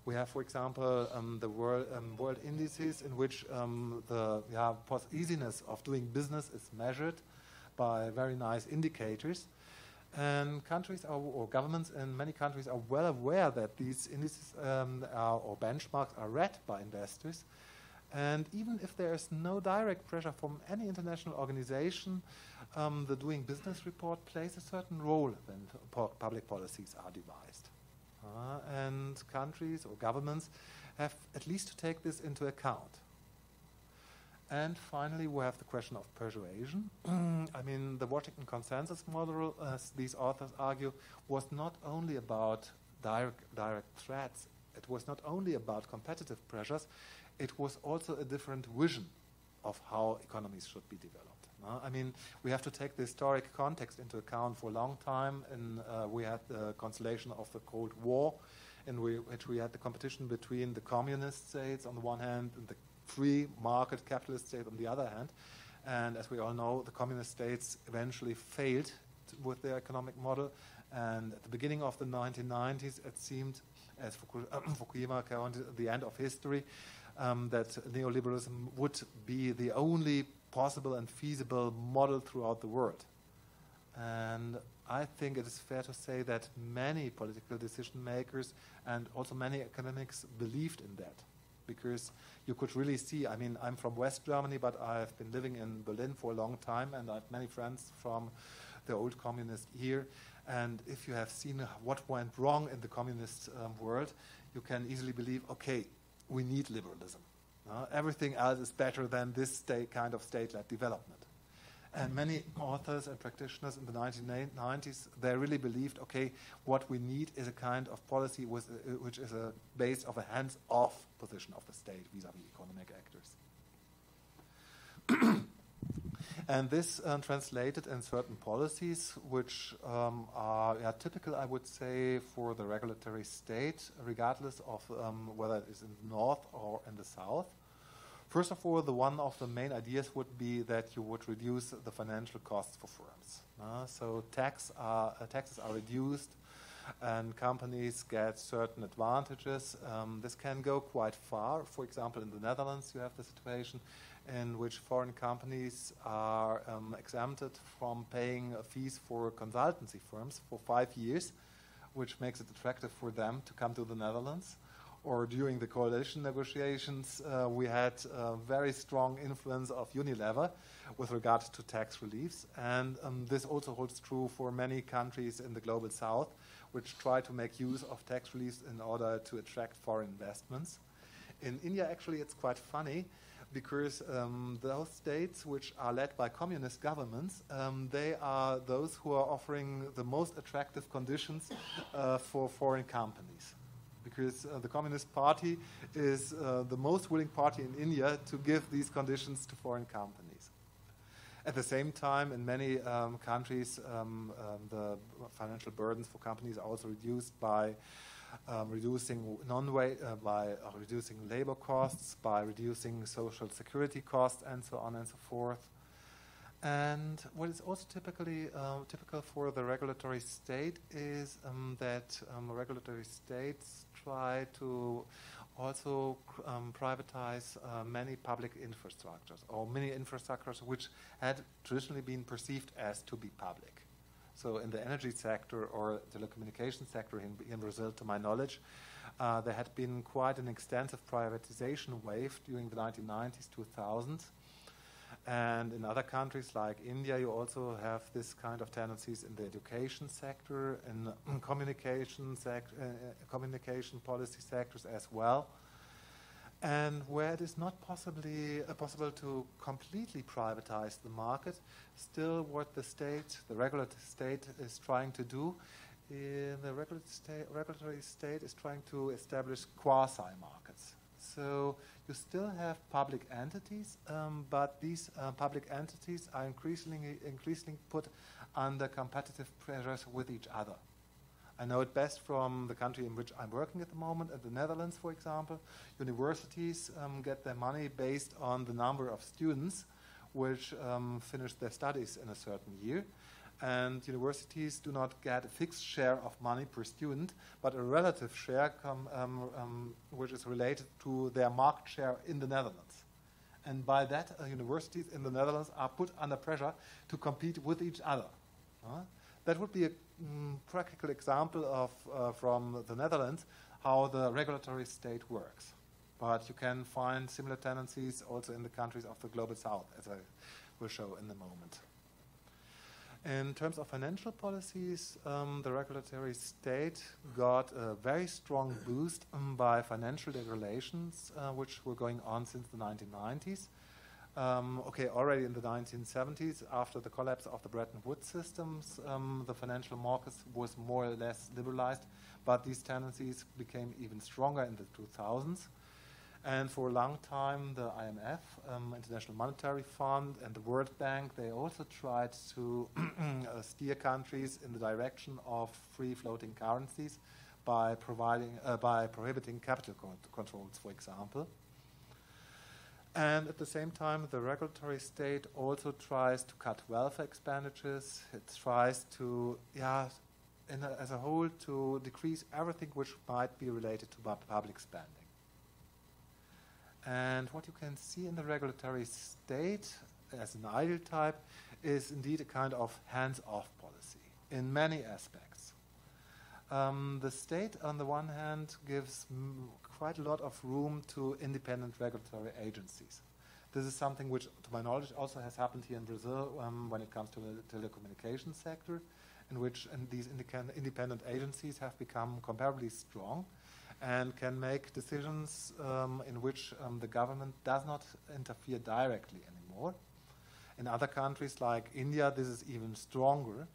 [SPEAKER 4] We have, for example, the world indices in which the easiness of doing business is measured by very nice indicators. And countries or governments in many countries are well aware that these indices or benchmarks are read by investors. And even if there is no direct pressure from any international organization, the Doing Business report plays a certain role when public policies are devised. And countries or governments have at least to take this into account. And finally, we have the question of persuasion. I mean, the Washington Consensus Model, as these authors argue, was not only about direct threats. It was not only about competitive pressures. It was also a different vision of how economies should be developed. I mean, we have to take the historic context into account. For a long time, and we had the constellation of the Cold War, in which we had the competition between the communist states on the one hand and the free market capitalist state on the other hand. And as we all know, the communist states eventually failed with their economic model. And at the beginning of the 1990s, it seemed, as Fukuyama counted the end of history, that neoliberalism would be the only possible and feasible model throughout the world. And I think it is fair to say that many political decision makers and also many academics believed in that. Because you could really see, I mean, I'm from West Germany, but I've been living in Berlin for a long time, and I have many friends from the old communist era. And if you have seen what went wrong in the communist world, you can easily believe, okay, we need liberalism. Everything else is better than this kind of state-led development. And many authors and practitioners in the 1990s, they really believed, okay, what we need is a kind of policy which is based on a hands-off position of the state vis-à-vis economic actors. And this translated in certain policies which are typical, I would say, for the regulatory state, regardless of whether it is in the north or in the south. First of all, one of the main ideas would be that you would reduce the financial costs for firms. So taxes are reduced and companies get certain advantages. This can go quite far. For example, in the Netherlands, you have the situation in which foreign companies are exempted from paying fees for consultancy firms for 5 years, which makes it attractive for them to come to the Netherlands. Or during the coalition negotiations, we had a very strong influence of Unilever with regard to tax reliefs. And this also holds true for many countries in the global south, which try to make use of tax reliefs in order to attract foreign investments. In India, actually, it's quite funny, because those states which are led by communist governments, they are those who are offering the most attractive conditions for foreign companies. Because the Communist Party is the most willing party in India to give these conditions to foreign companies. At the same time, in many countries, the financial burdens for companies are also reduced by reducing reducing labor costs, by reducing social security costs, and so on and so forth. And what is also typical for the regulatory state is that regulatory states try to also privatize many public infrastructures, or many infrastructures which had traditionally been perceived as to be public. So in the energy sector or telecommunication sector in Brazil, to my knowledge, there had been quite an extensive privatization wave during the 1990s, 2000s. And in other countries like India, you also have this kind of tendencies in the education sector, in communication policy sectors as well. And where it is not possible to completely privatize the market, still what the regulatory state is trying to do, the regulatory state is trying to establish quasi-markets. So you still have public entities, but these public entities are increasingly put under competitive pressures with each other. I know it best from the country in which I'm working at the moment, at the Netherlands, for example. Universities get their money based on the number of students which finish their studies in a certain year. And universities do not get a fixed share of money per student, but a relative share which is related to their market share in the Netherlands. And by that, universities in the Netherlands are put under pressure to compete with each other. that would be a practical example of from the Netherlands how the regulatory state works. But you can find similar tendencies also in the countries of the Global South, as I will show in a moment. In terms of financial policies, the regulatory state got a very strong boost by financial regulations, which were going on since the 1990s. Already in the 1970s, after the collapse of the Bretton Woods systems, the financial markets was more or less liberalized, but these tendencies became even stronger in the 2000s. And for a long time, the IMF, International Monetary Fund, and the World Bank, they also tried to steer countries in the direction of free-floating currencies by prohibiting capital controls, for example. And at the same time, the regulatory state also tries to cut welfare expenditures. It tries to, as a whole, to decrease everything which might be related to public spending. And what you can see in the regulatory state as an ideal type is indeed a kind of hands-off policy in many aspects. The state, on the one hand, gives quite a lot of room to independent regulatory agencies. This is something which, to my knowledge, also has happened here in Brazil when it comes to the telecommunications sector, in which these independent agencies have become comparably strong and can make decisions in which the government does not interfere directly anymore. In other countries like India, this is even stronger.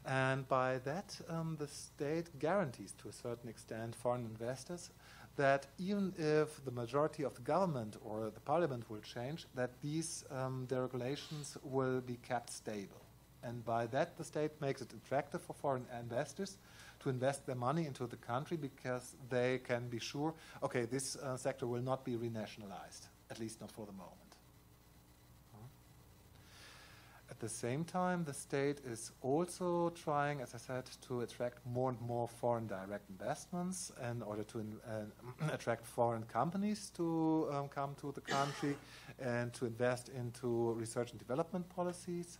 [SPEAKER 4] And by that, the state guarantees to a certain extent foreign investors that even if the majority of the government or the parliament will change, that these deregulations will be kept stable. And by that, the state makes it attractive for foreign investors to invest their money into the country because they can be sure, okay, this sector will not be renationalized, at least not for the moment. At the same time, the state is also trying, as I said, to attract more and more foreign direct investments in order to attract foreign companies to come to the country and to invest into research and development policies.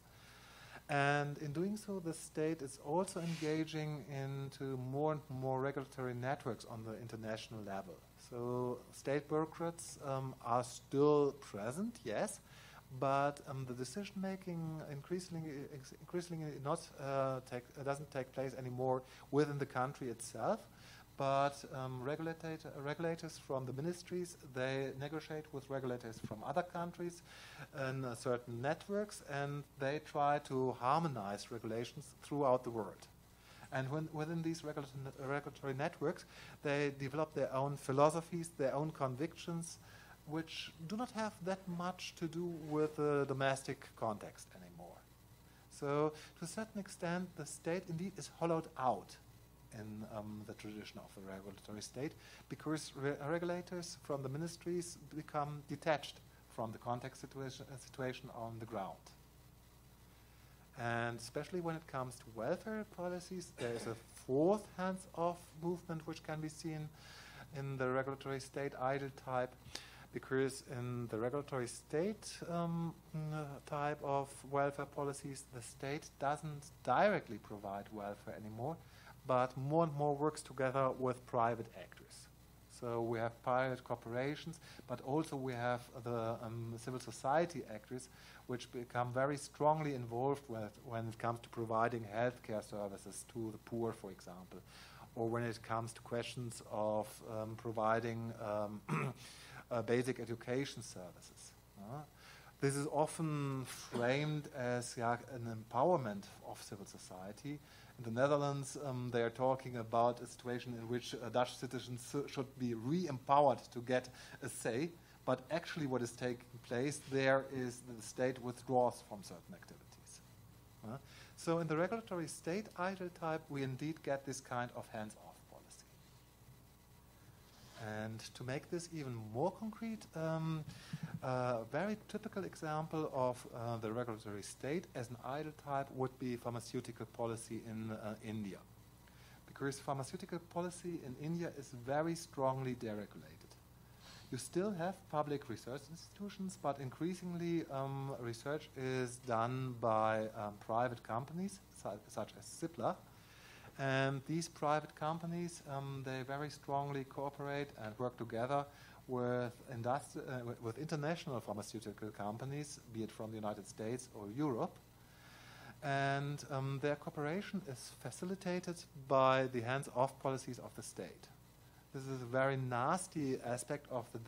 [SPEAKER 4] And in doing so, the state is also engaging into more and more regulatory networks on the international level. So state bureaucrats are still present, yes, but the decision-making increasingly doesn't take place anymore within the country itself, but regulators from the ministries, they negotiate with regulators from other countries in certain networks, and they try to harmonize regulations throughout the world. And within these regulatory networks, they develop their own philosophies, their own convictions, which do not have that much to do with the domestic context anymore. So, to a certain extent, the state indeed is hollowed out in the tradition of the regulatory state, because regulators from the ministries become detached from the context situation on the ground. And especially when it comes to welfare policies, there is a fourth hands-off movement which can be seen in the regulatory state ideal type, because in the regulatory state type of welfare policies, the state doesn't directly provide welfare anymore, but more and more works together with private actors. So we have private corporations, but also we have the civil society actors, which become very strongly involved when it comes to providing healthcare services to the poor, for example, or when it comes to questions of providing basic education services. This is often framed as an empowerment of civil society. In the Netherlands, they are talking about a situation in which Dutch citizens should be re-empowered to get a say, but actually what is taking place there is that the state withdraws from certain activities. So in the regulatory state ideal type, we indeed get this kind of hands-off policy. And to make this even more concrete, a very typical example of the regulatory state as an ideal type would be pharmaceutical policy in India. Because pharmaceutical policy in India is very strongly deregulated. You still have public research institutions, but increasingly research is done by private companies, such as Cipla. And these private companies, they very strongly cooperate and work together with international pharmaceutical companies, be it from the United States or Europe. And their cooperation is facilitated by the hands-off policies of the state. This is a very nasty aspect of the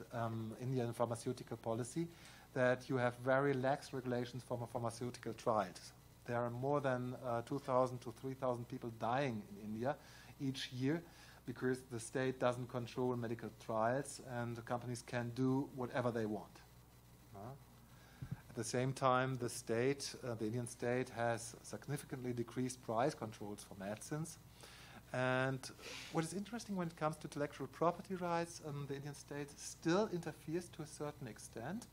[SPEAKER 4] Indian pharmaceutical policy, that you have very lax regulations for pharmaceutical trials. There are more than 2,000 to 3,000 people dying in India each year because the state doesn't control medical trials and the companies can do whatever they want. At the same time, the state, the Indian state, has significantly decreased price controls for medicines. And what is interesting when it comes to intellectual property rights, the Indian state still interferes to a certain extent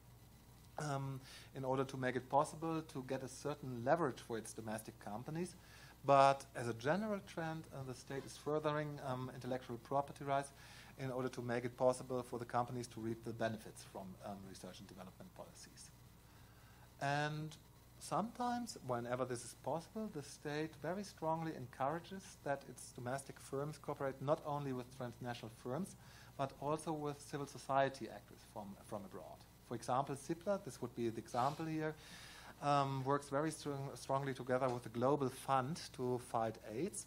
[SPEAKER 4] in order to make it possible to get a certain leverage for its domestic companies. But as a general trend, the state is furthering intellectual property rights in order to make it possible for the companies to reap the benefits from research and development policies. And sometimes, whenever this is possible, the state very strongly encourages that its domestic firms cooperate not only with transnational firms, but also with civil society actors from abroad. For example, Cipla, this would be the example here, works very strongly together with the Global Fund to fight AIDS,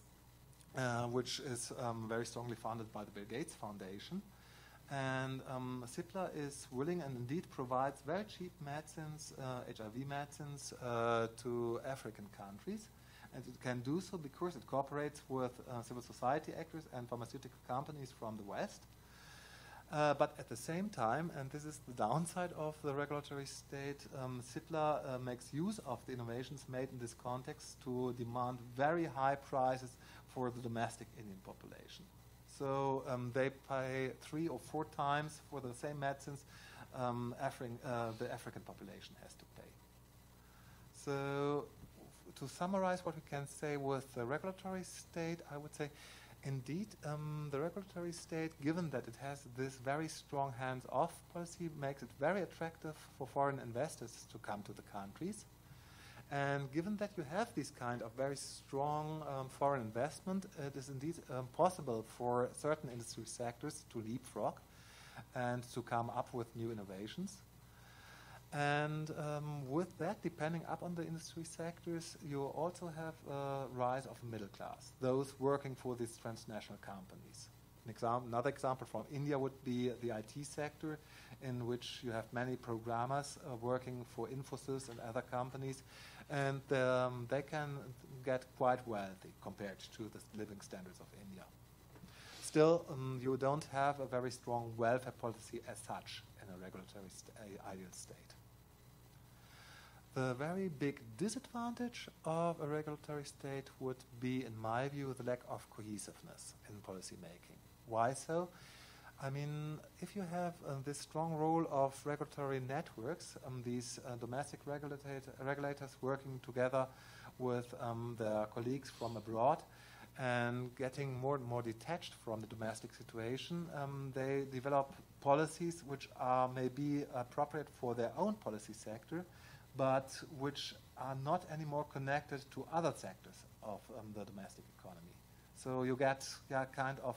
[SPEAKER 4] which is very strongly funded by the Bill Gates Foundation. And Cipla is willing and indeed provides very cheap medicines, HIV medicines, to African countries. And it can do so because it cooperates with civil society actors and pharmaceutical companies from the West. But at the same time, and this is the downside of the regulatory state, Cipla makes use of the innovations made in this context to demand very high prices for the domestic Indian population. So they pay 3 or 4 times for the same medicines the African population has to pay. So to summarize what we can say with the regulatory state, I would say, indeed, the regulatory state, given that it has this very strong hands-off policy, makes it very attractive for foreign investors to come to the countries. And given that you have this kind of very strong foreign investment, it is indeed possible for certain industry sectors to leapfrog and to come up with new innovations. And with that, depending upon the industry sectors, you also have a rise of the middle class, those working for these transnational companies. Another example from India would be the IT sector, in which you have many programmers working for Infosys and other companies, and they can get quite wealthy compared to the living standards of India. Still, you don't have a very strong welfare policy as such in a regulatory ideal state. The very big disadvantage of a regulatory state would be, in my view, the lack of cohesiveness in policy making. Why so? I mean, if you have this strong role of regulatory networks, these domestic regulators working together with their colleagues from abroad and getting more and more detached from the domestic situation, they develop policies which are maybe appropriate for their own policy sector, but which are not anymore connected to other sectors of the domestic economy. So you get kind of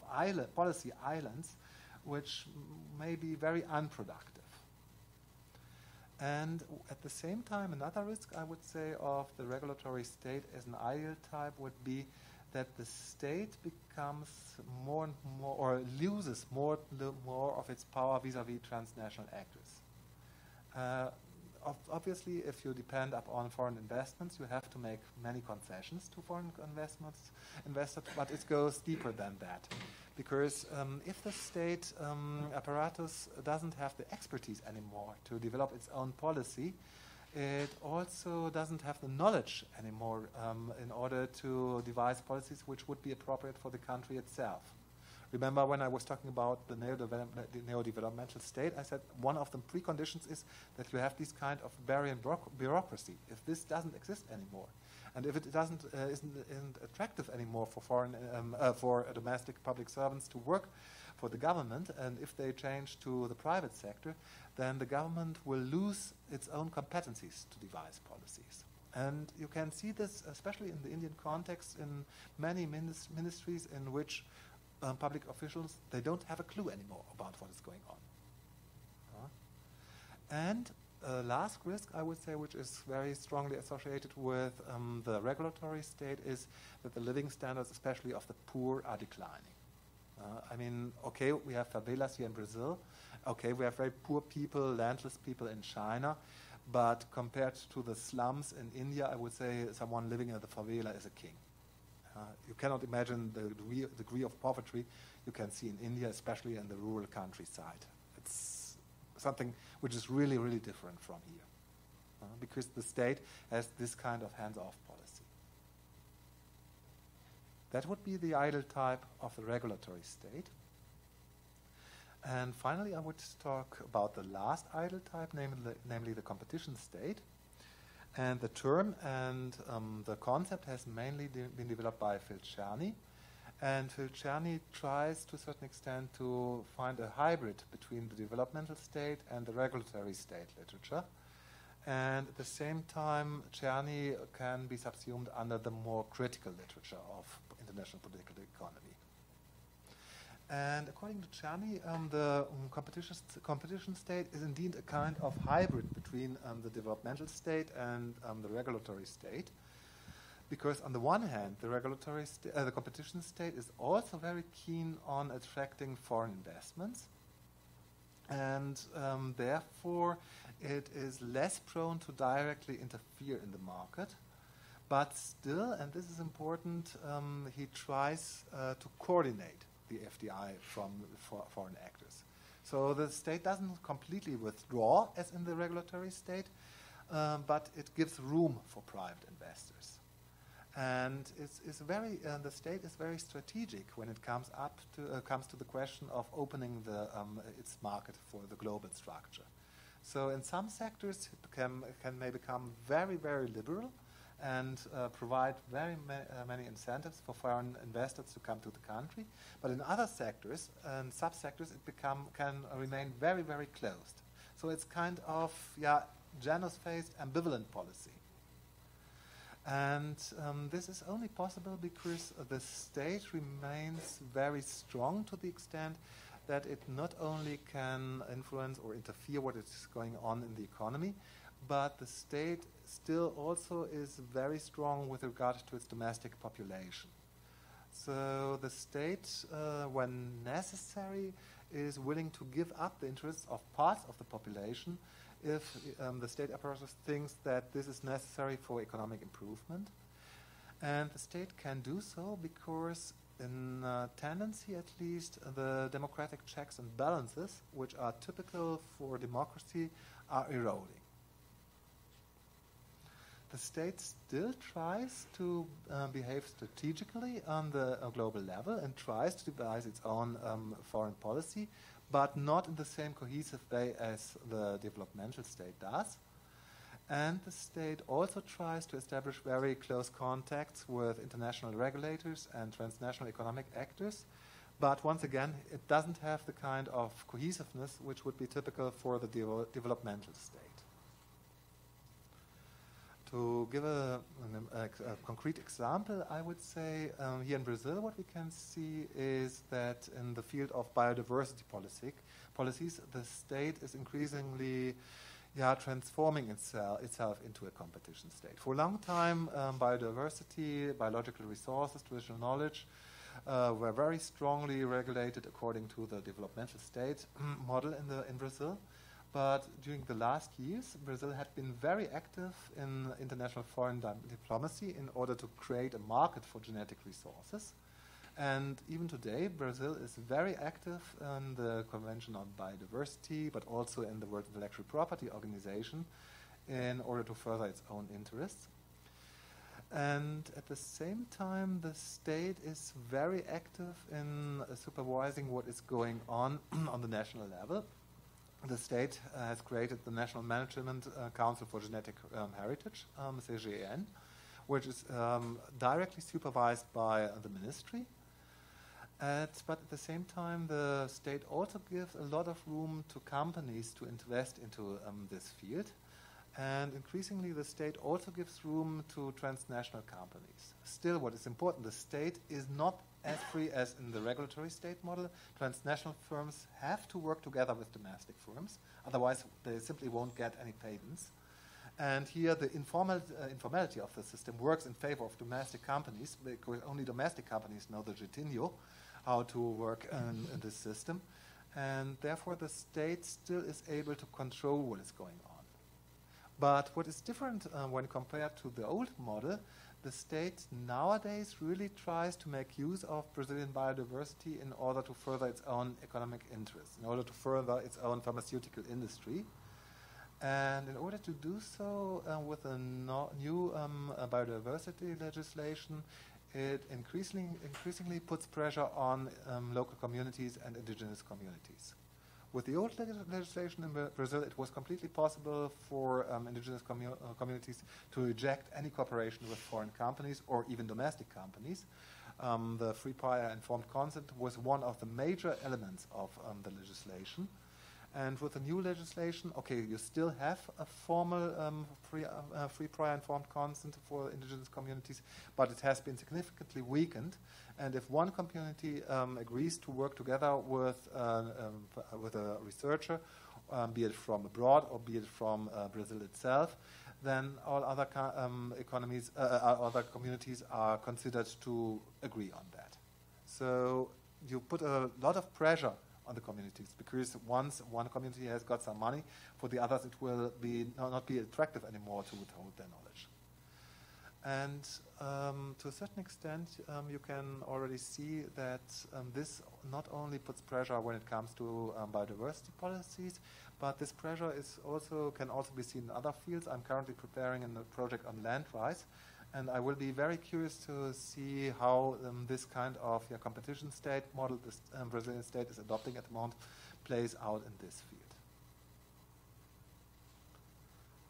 [SPEAKER 4] policy islands, which may be very unproductive. And at the same time, another risk, I would say, of the regulatory state as an ideal type would be that the state becomes more and more, or loses more of its power vis-à-vis transnational actors. Obviously, if you depend upon foreign investments, you have to make many concessions to foreign investors, but it goes deeper than that. Because if the state apparatus doesn't have the expertise anymore to develop its own policy, it also doesn't have the knowledge anymore in order to devise policies which would be appropriate for the country itself. Remember when I was talking about the neurodevelopmental state, I said one of the preconditions is that you have this kind of barrier bureaucracy. If this doesn't exist anymore, and if it isn't attractive anymore for foreign for domestic public servants to work for the government, and if they change to the private sector, then the government will lose its own competencies to devise policies. And you can see this, especially in the Indian context, in many ministries in which public officials, they don't have a clue anymore about what is going on. And last risk, I would say, which is very strongly associated with the regulatory state, is that the living standards, especially of the poor, are declining. I mean, okay, we have favelas here in Brazil. Okay, we have very poor people, landless people in China. But compared to the slums in India, I would say someone living in the favela is a king. You cannot imagine the degree of poverty you can see in India, especially in the rural countryside. It's something which is really, really different from here, because the state has this kind of hands-off policy. That would be the ideal type of the regulatory state. And finally, I would talk about the last ideal type, namely the competition state. And the term and the concept has mainly been developed by Phil Czerny. And Phil Czerny tries, to a certain extent, to find a hybrid between the developmental state and the regulatory state literature. And at the same time, Czerny can be subsumed under the more critical literature of international political economy. And according to Czerny, the competition state is indeed a kind of hybrid between the developmental state and the regulatory state. Because on the one hand, the competition state is also very keen on attracting foreign investments. And therefore, it is less prone to directly interfere in the market. But still, and this is important, he tries to coordinate the FDI from foreign actors. So the state doesn't completely withdraw, as in the regulatory state, but it gives room for private investors. And the state is very strategic when it comes to the question of opening its market for the global structure. So in some sectors, it may become very, very liberal and provide very many incentives for foreign investors to come to the country. But in other sectors and subsectors, it can remain very, very closed. So it's kind of Janus-faced ambivalent policy. And this is only possible because the state remains very strong to the extent that it not only can influence or interfere what is going on in the economy, but the state still also is very strong with regard to its domestic population. So the state, when necessary, is willing to give up the interests of parts of the population if the state apparatus thinks that this is necessary for economic improvement. And the state can do so because, in tendency at least, the democratic checks and balances, which are typical for democracy, are eroding. The state still tries to behave strategically on the global level and tries to devise its own foreign policy, but not in the same cohesive way as the developmental state does. And the state also tries to establish very close contacts with international regulators and transnational economic actors. But once again, it doesn't have the kind of cohesiveness which would be typical for the developmental state. To give a concrete example, I would say here in Brazil what we can see is that in the field of biodiversity policies, the state is increasingly transforming itself into a competition state. For a long time, biodiversity, biological resources, traditional knowledge were very strongly regulated according to the developmental state model in Brazil. But during the last years, Brazil had been very active in international foreign diplomacy in order to create a market for genetic resources. And even today, Brazil is very active in the Convention on Biodiversity, but also in the World Intellectual Property Organization in order to further its own interests. And at the same time, the state is very active in supervising what is going on the national level. The state has created the National Management Council for Genetic Heritage, CGN, which is directly supervised by the ministry. But at the same time, the state also gives a lot of room to companies to invest into this field. And increasingly, the state also gives room to transnational companies. Still, what is important, the state is not as free as in the regulatory state model. Transnational firms have to work together with domestic firms. Otherwise, they simply won't get any patents. And here, the informality of the system works in favor of domestic companies, because only domestic companies know the Gitinho, how to work in this system. And therefore, the state still is able to control what is going on. But what is different when compared to the old model, the state nowadays really tries to make use of Brazilian biodiversity in order to further its own economic interests, in order to further its own pharmaceutical industry. And in order to do so with a new biodiversity legislation, it increasingly puts pressure on local communities and indigenous communities. With the old legislation in Brazil, it was completely possible for indigenous communities to reject any cooperation with foreign companies or even domestic companies. The free prior informed consent was one of the major elements of the legislation. And with the new legislation, okay, you still have a formal free prior informed consent for indigenous communities, but it has been significantly weakened. And if one community agrees to work together with a researcher, be it from abroad or be it from Brazil itself, then all other other communities are considered to agree on that. So you put a lot of pressure on the communities, because once one community has got some money, for the others it will not be attractive anymore to withhold their knowledge. And to a certain extent, you can already see that this not only puts pressure when it comes to biodiversity policies, but this pressure can also be seen in other fields. I'm currently preparing a project on land rights, and I will be very curious to see how this kind of competition state model this Brazilian state is adopting at the moment plays out in this field.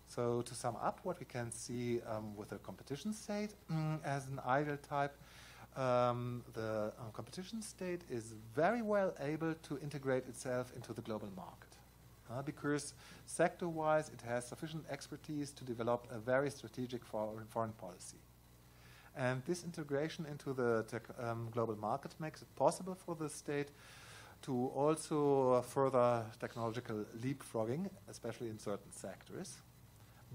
[SPEAKER 4] So to sum up, what we can see with a competition state as an ideal type, the competition state is very well able to integrate itself into the global market. Because sector-wise, it has sufficient expertise to develop a very strategic foreign policy. And this integration into the global market makes it possible for the state to also further technological leapfrogging, especially in certain sectors.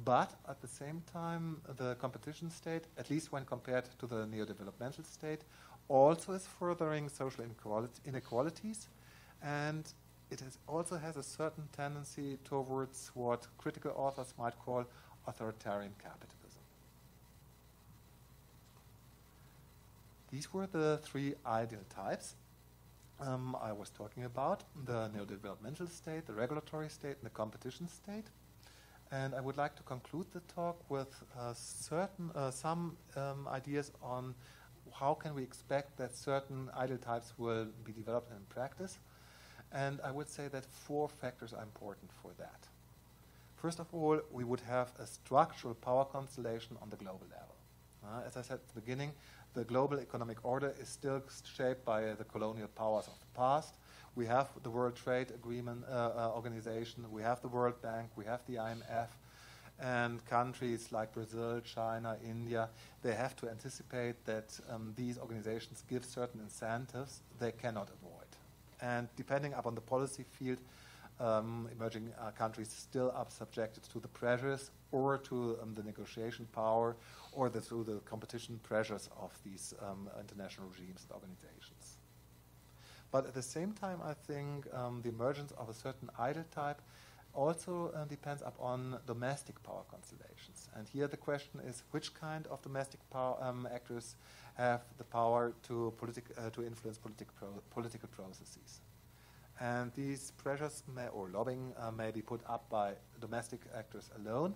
[SPEAKER 4] But at the same time, the competition state, at least when compared to the Neurodevelopmental state, also is furthering social inequalities, and it also has a certain tendency towards what critical authors might call authoritarian capitalism. These were the three ideal types I was talking about: the neurodevelopmental state, the regulatory state, and the competition state. And I would like to conclude the talk with some ideas on how can we expect that certain ideal types will be developed in practice. And I would say that 4 factors are important for that. First of all, we would have a structural power constellation on the global level. As I said at the beginning, the global economic order is still shaped by the colonial powers of the past. We have the World Trade Agreement Organization, we have the World Bank, we have the IMF, and countries like Brazil, China, India, they have to anticipate that these organizations give certain incentives they cannot avoid. And depending upon the policy field, emerging countries still are subjected to the pressures or to the negotiation power or to the competition pressures of these international regimes and organizations. But at the same time, I think the emergence of a certain ideal type also depends upon domestic power constellations. And here the question is, which kind of domestic power actors have the power to influence political processes? And these pressures or lobbying may be put up by domestic actors alone,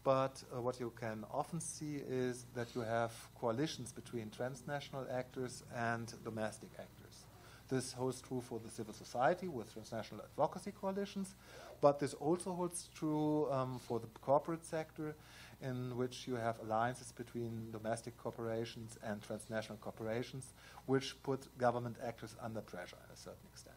[SPEAKER 4] but what you can often see is that you have coalitions between transnational actors and domestic actors. This holds true for the civil society with transnational advocacy coalitions, but this also holds true for the corporate sector, in which you have alliances between domestic corporations and transnational corporations, which put government actors under pressure at a certain extent.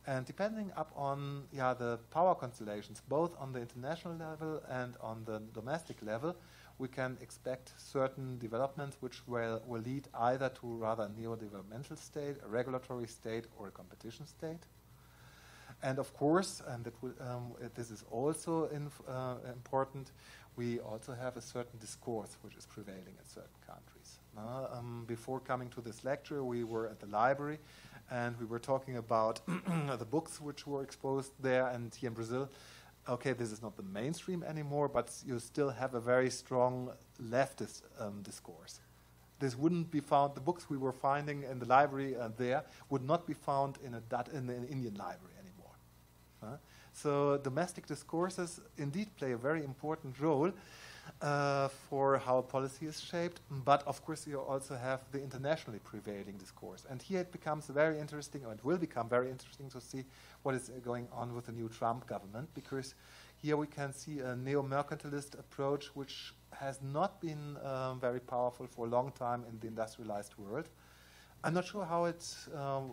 [SPEAKER 4] And depending upon the power constellations, both on the international level and on the domestic level, we can expect certain developments which will lead either to rather a neurodevelopmental state, a regulatory state, or a competition state. And of course, and that this is also important, we also have a certain discourse which is prevailing in certain countries. Before coming to this lecture, we were at the library, and we were talking about the books which were exposed there, and here in Brazil, okay, this is not the mainstream anymore, but you still have a very strong leftist discourse. This wouldn't be found, the books we were finding in the library there would not be found in an Indian library anymore. So domestic discourses indeed play a very important role for how policy is shaped, but of course you also have the internationally prevailing discourse. And here it becomes very interesting, or it will become very interesting to see what is going on with the new Trump government, because here we can see a neo-mercantilist approach which has not been very powerful for a long time in the industrialized world. I'm not sure how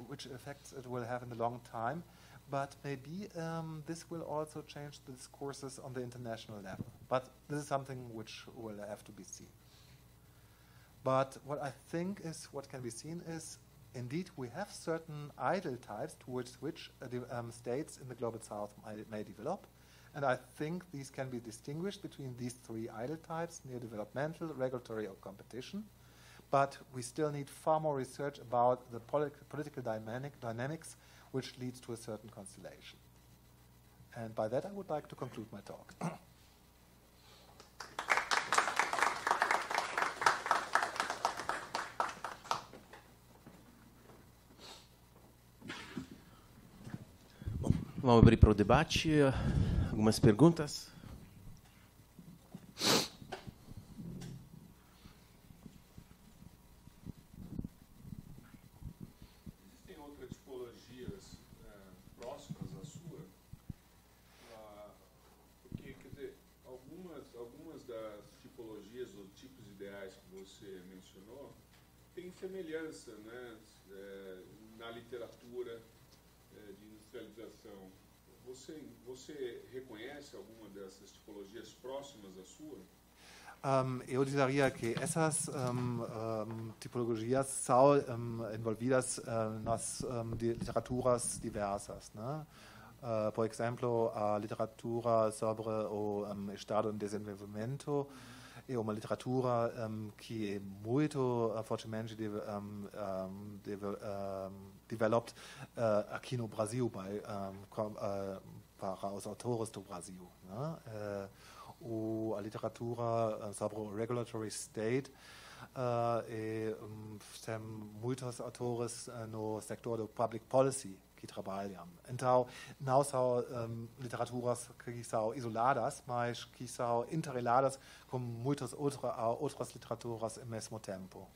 [SPEAKER 4] which effects it will have in the long time, but maybe this will also change the discourses on the international level. But this is something which will have to be seen. But what I think is, what can be seen is, indeed, we have certain ideal types towards which states in the global south may develop. And I think these can be distinguished between these three ideal types: neurodevelopmental, regulatory, or competition. But we still need far more research about the political dynamics which leads to a certain constellation. And by that, I would like to conclude my talk.
[SPEAKER 5] Bom, vamos abrir para o debate. Algumas perguntas?
[SPEAKER 1] Semelhança, né, na literatura de industrialização. Você reconhece alguma dessas tipologias próximas à sua?
[SPEAKER 4] Eu diria que essas tipologias são envolvidas nas literaturas diversas, né? Por exemplo, a literatura sobre o estado em desenvolvimento é uma literatura que é muito fortemente developed aqui no Brasil para os autores do Brasil, né? A literatura sobre o regulatory state tem muitos autores no sector do public policy que trabalham. Então, não são literaturas que são isoladas, mas que são interreladas com muitas outras literaturas ao mesmo tempo.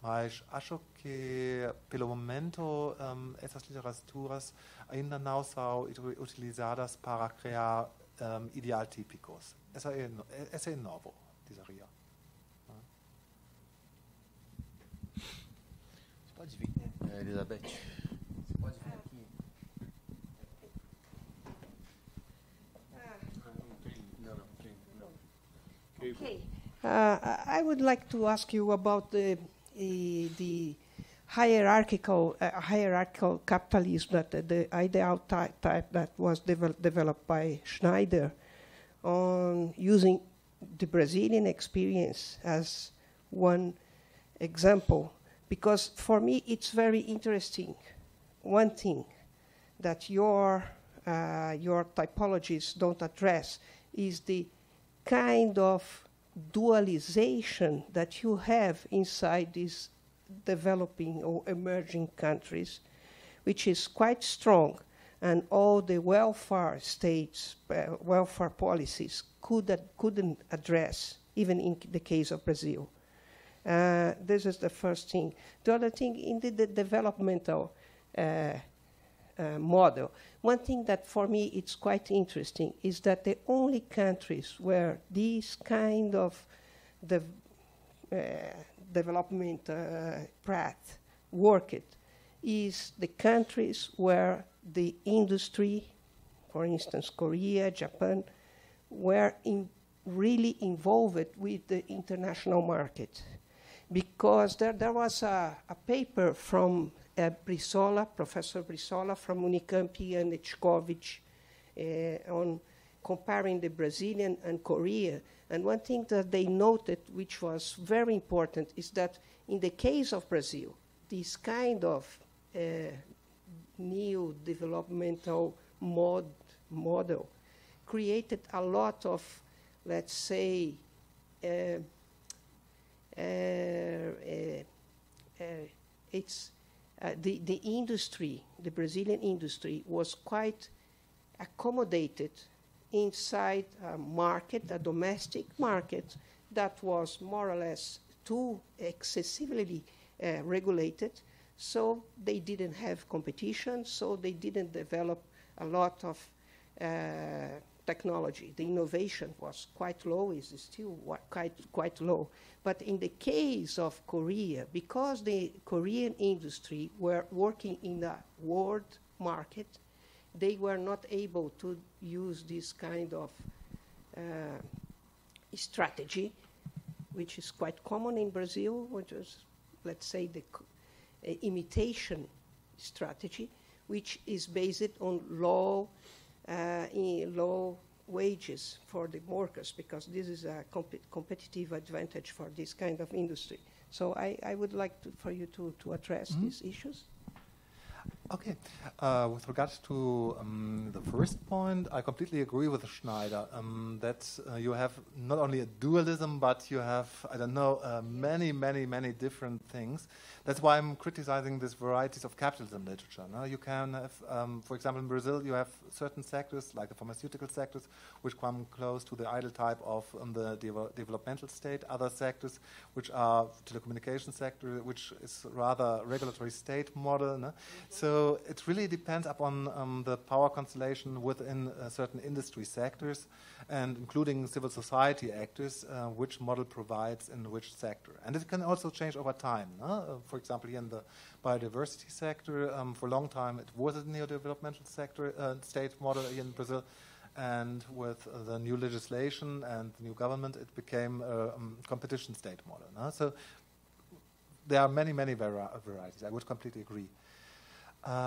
[SPEAKER 4] Mas acho que, pelo momento, essas literaturas ainda não são utilizadas para criar idealtípicos. Esse é novo, diria.
[SPEAKER 5] Pode vir, Elizabeth. Você pode vir aqui.
[SPEAKER 3] Okay. I would like to ask you about the hierarchical capitalism, that the ideal type that was developed by Schneider, on using the Brazilian experience as one example. Because for me, it's very interesting. One thing that your typologies don't address is the kind of dualization that you have inside these developing or emerging countries, which is quite strong, and all the welfare states, welfare policies couldn't address, even in the case of Brazil. This is the first thing. The other thing, in the developmental model. One thing that for me it's quite interesting is that the only countries where this kind of development path worked is the countries where the industry, for instance, Korea, Japan, were really involved with the international market. Because there was a paper from Professor Brissola from Unicamp and Echkovich on comparing the Brazilian and Korea. And one thing that they noted, which was very important, is that in the case of Brazil, this kind of new developmental model created a lot of, let's say, the industry, the Brazilian industry, was quite accommodated inside a market, a domestic market, that was more or less too excessively regulated. So they didn't have competition, so they didn't develop a lot of technology. The innovation was quite low, is still quite low. But in the case of Korea, because the Korean industry were working in the world market, they were not able to use this kind of strategy, which is quite common in Brazil, which is, let's say, the imitation strategy, which is based on low wages for the workers, because this is a competitive advantage for this kind of industry. So I would like for you to address these issues.
[SPEAKER 4] Okay. With regards to the first point, I completely agree with Schneider that you have not only a dualism, but you have, I don't know, many different things. That's why I'm criticizing this varieties of capitalism literature. No? You can have, for example, in Brazil, you have certain sectors, like the pharmaceutical sectors, which come close to the ideal type of the developmental state. Other sectors, which are telecommunication sector, which is rather regulatory state model. No? So it really depends upon the power constellation within certain industry sectors, and including civil society actors, which model provides in which sector. And it can also change over time. No? For example, here in the biodiversity sector, for a long time it was a neurodevelopmental sector state model here in Brazil, and with the new legislation and the new government, it became a competition state model. No? So there are many varieties. I would completely agree.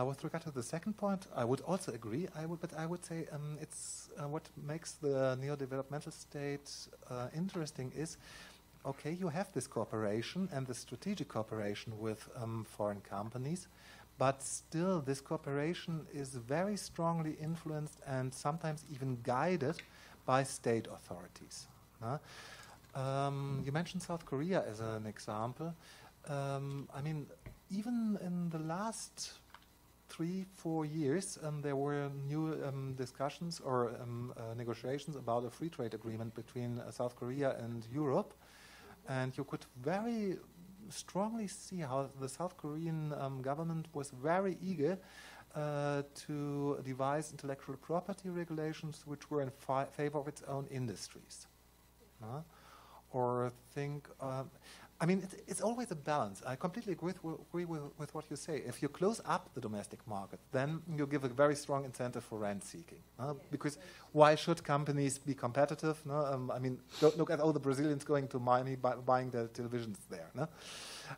[SPEAKER 4] With regard to the second point, I would also agree. But I would say it's what makes the neo-developmental state interesting is, okay, you have this cooperation and the strategic cooperation with foreign companies, but still this cooperation is very strongly influenced and sometimes even guided by state authorities. You mentioned South Korea as an example. I mean, even in the last 3-4 years, there were new discussions or negotiations about a free trade agreement between South Korea and Europe, and you could very strongly see how the South Korean government was very eager to devise intellectual property regulations which were in favor of its own industries. Or think, I mean, it's always a balance. I completely agree with what you say. If you close up the domestic market, then you give a very strong incentive for rent seeking. Because why should companies be competitive? I mean, don't look at all the Brazilians going to Miami buying their televisions there.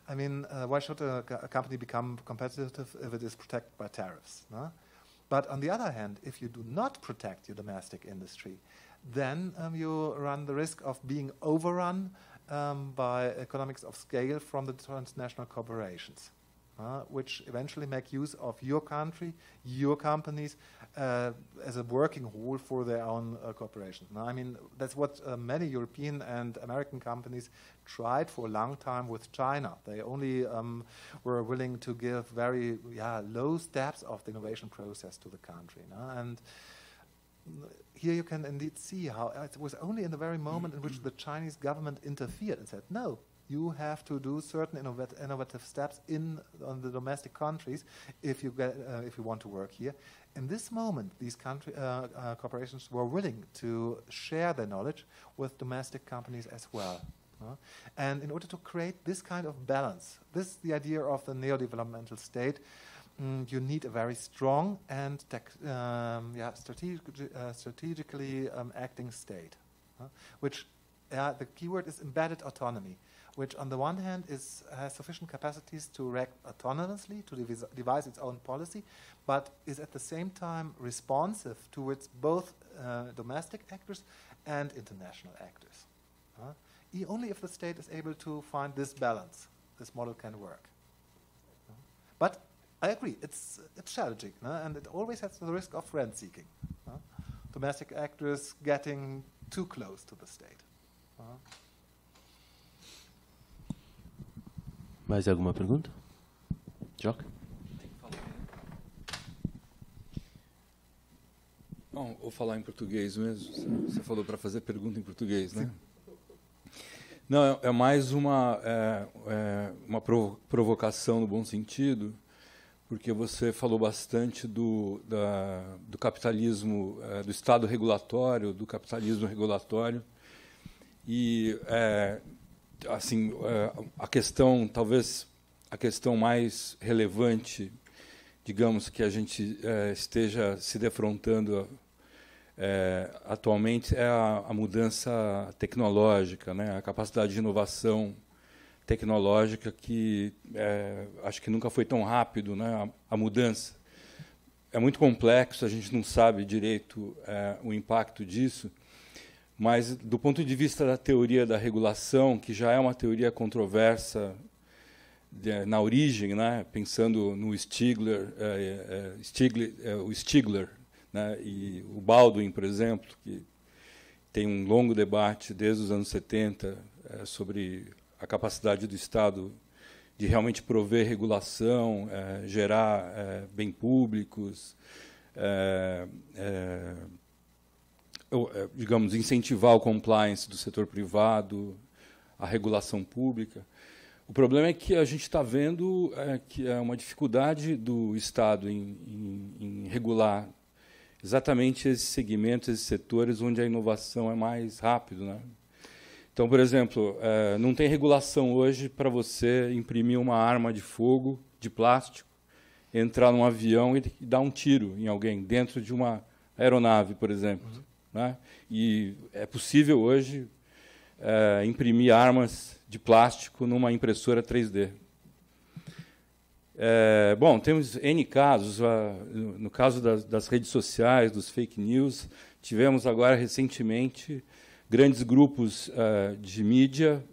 [SPEAKER 4] I mean, why should a company become competitive if it is protected by tariffs? But on the other hand, if you do not protect your domestic industry, then you run the risk of being overrun by economics of scale from the transnational corporations, which eventually make use of your country, your companies, as a working whole for their own corporations. I mean, that's what many European and American companies tried for a long time with China. They only were willing to give very low steps of the innovation process to the country. And here you can indeed see how it was only in the very moment in which the Chinese government interfered and said, no, you have to do certain innovative steps on the domestic countries if you want to work here. In this moment, these corporations were willing to share their knowledge with domestic companies as well. And in order to create this kind of balance, this is the idea of the neodevelopmental state, you need a very strong and strategically acting state, which the keyword is embedded autonomy, which on the one hand has sufficient capacities to act autonomously, to devise its own policy, but is at the same time responsive towards both domestic actors and international actors. Only if the state is able to find this balance, this model can work. But I agree, it's challenging, and it always has the risk of rent-seeking. Domestic actors getting too close to the state.
[SPEAKER 5] Mais alguma pergunta? Joca?
[SPEAKER 1] Bom, vou falar em português mesmo. Você falou para fazer pergunta em português, né? Não, é mais uma provocação no bom sentido, porque você falou bastante do capitalismo, do Estado regulatório, do capitalismo regulatório, e assim, a questão, talvez a questão mais relevante, digamos, que a gente esteja se defrontando atualmente é a mudança tecnológica, né? A capacidade de inovação tecnológica que acho que nunca foi tão rápido, né? A mudança é muito complexo, a gente não sabe direito o impacto disso, mas do ponto de vista da teoria da regulação, que já é uma teoria controversa na origem, né? Pensando no Stigler, o Stigler, né? E o Baldwin, por exemplo, que tem um longo debate desde os anos 70 sobre a capacidade do Estado de realmente prover regulação, gerar bens públicos, digamos, incentivar o compliance do setor privado, a regulação pública. O problema é que a gente está vendo que é uma dificuldade do Estado em regular exatamente esses segmentos, esses setores onde a inovação é mais rápida, né? Então, por exemplo, não tem regulação hoje para você imprimir uma arma de fogo, de plástico, entrar num avião e dar um tiro em alguém dentro de uma aeronave, por exemplo. Uhum. Né? E é possível hoje imprimir armas de plástico numa impressora 3D. Bom, temos N casos. No caso das redes sociais, dos fake news, tivemos agora recentemente grandes grupos de mídia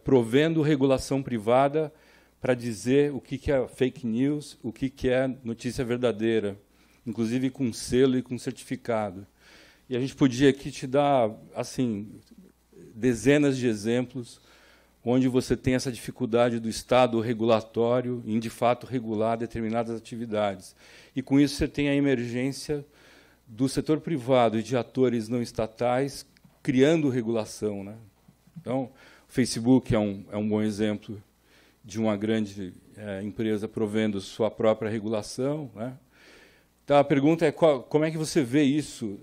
[SPEAKER 1] provendo regulação privada para dizer o que é fake news, o que é notícia verdadeira, inclusive com selo e com certificado. E a gente podia aqui te dar assim dezenas de exemplos onde você tem essa dificuldade do Estado regulatório em, de fato, regular determinadas atividades. E, com isso, você tem a emergência do setor privado e de atores não estatais criando regulação, né? Então, o Facebook é um bom exemplo de uma grande empresa provendo sua própria regulação, né? Então, a pergunta é como é que você vê isso,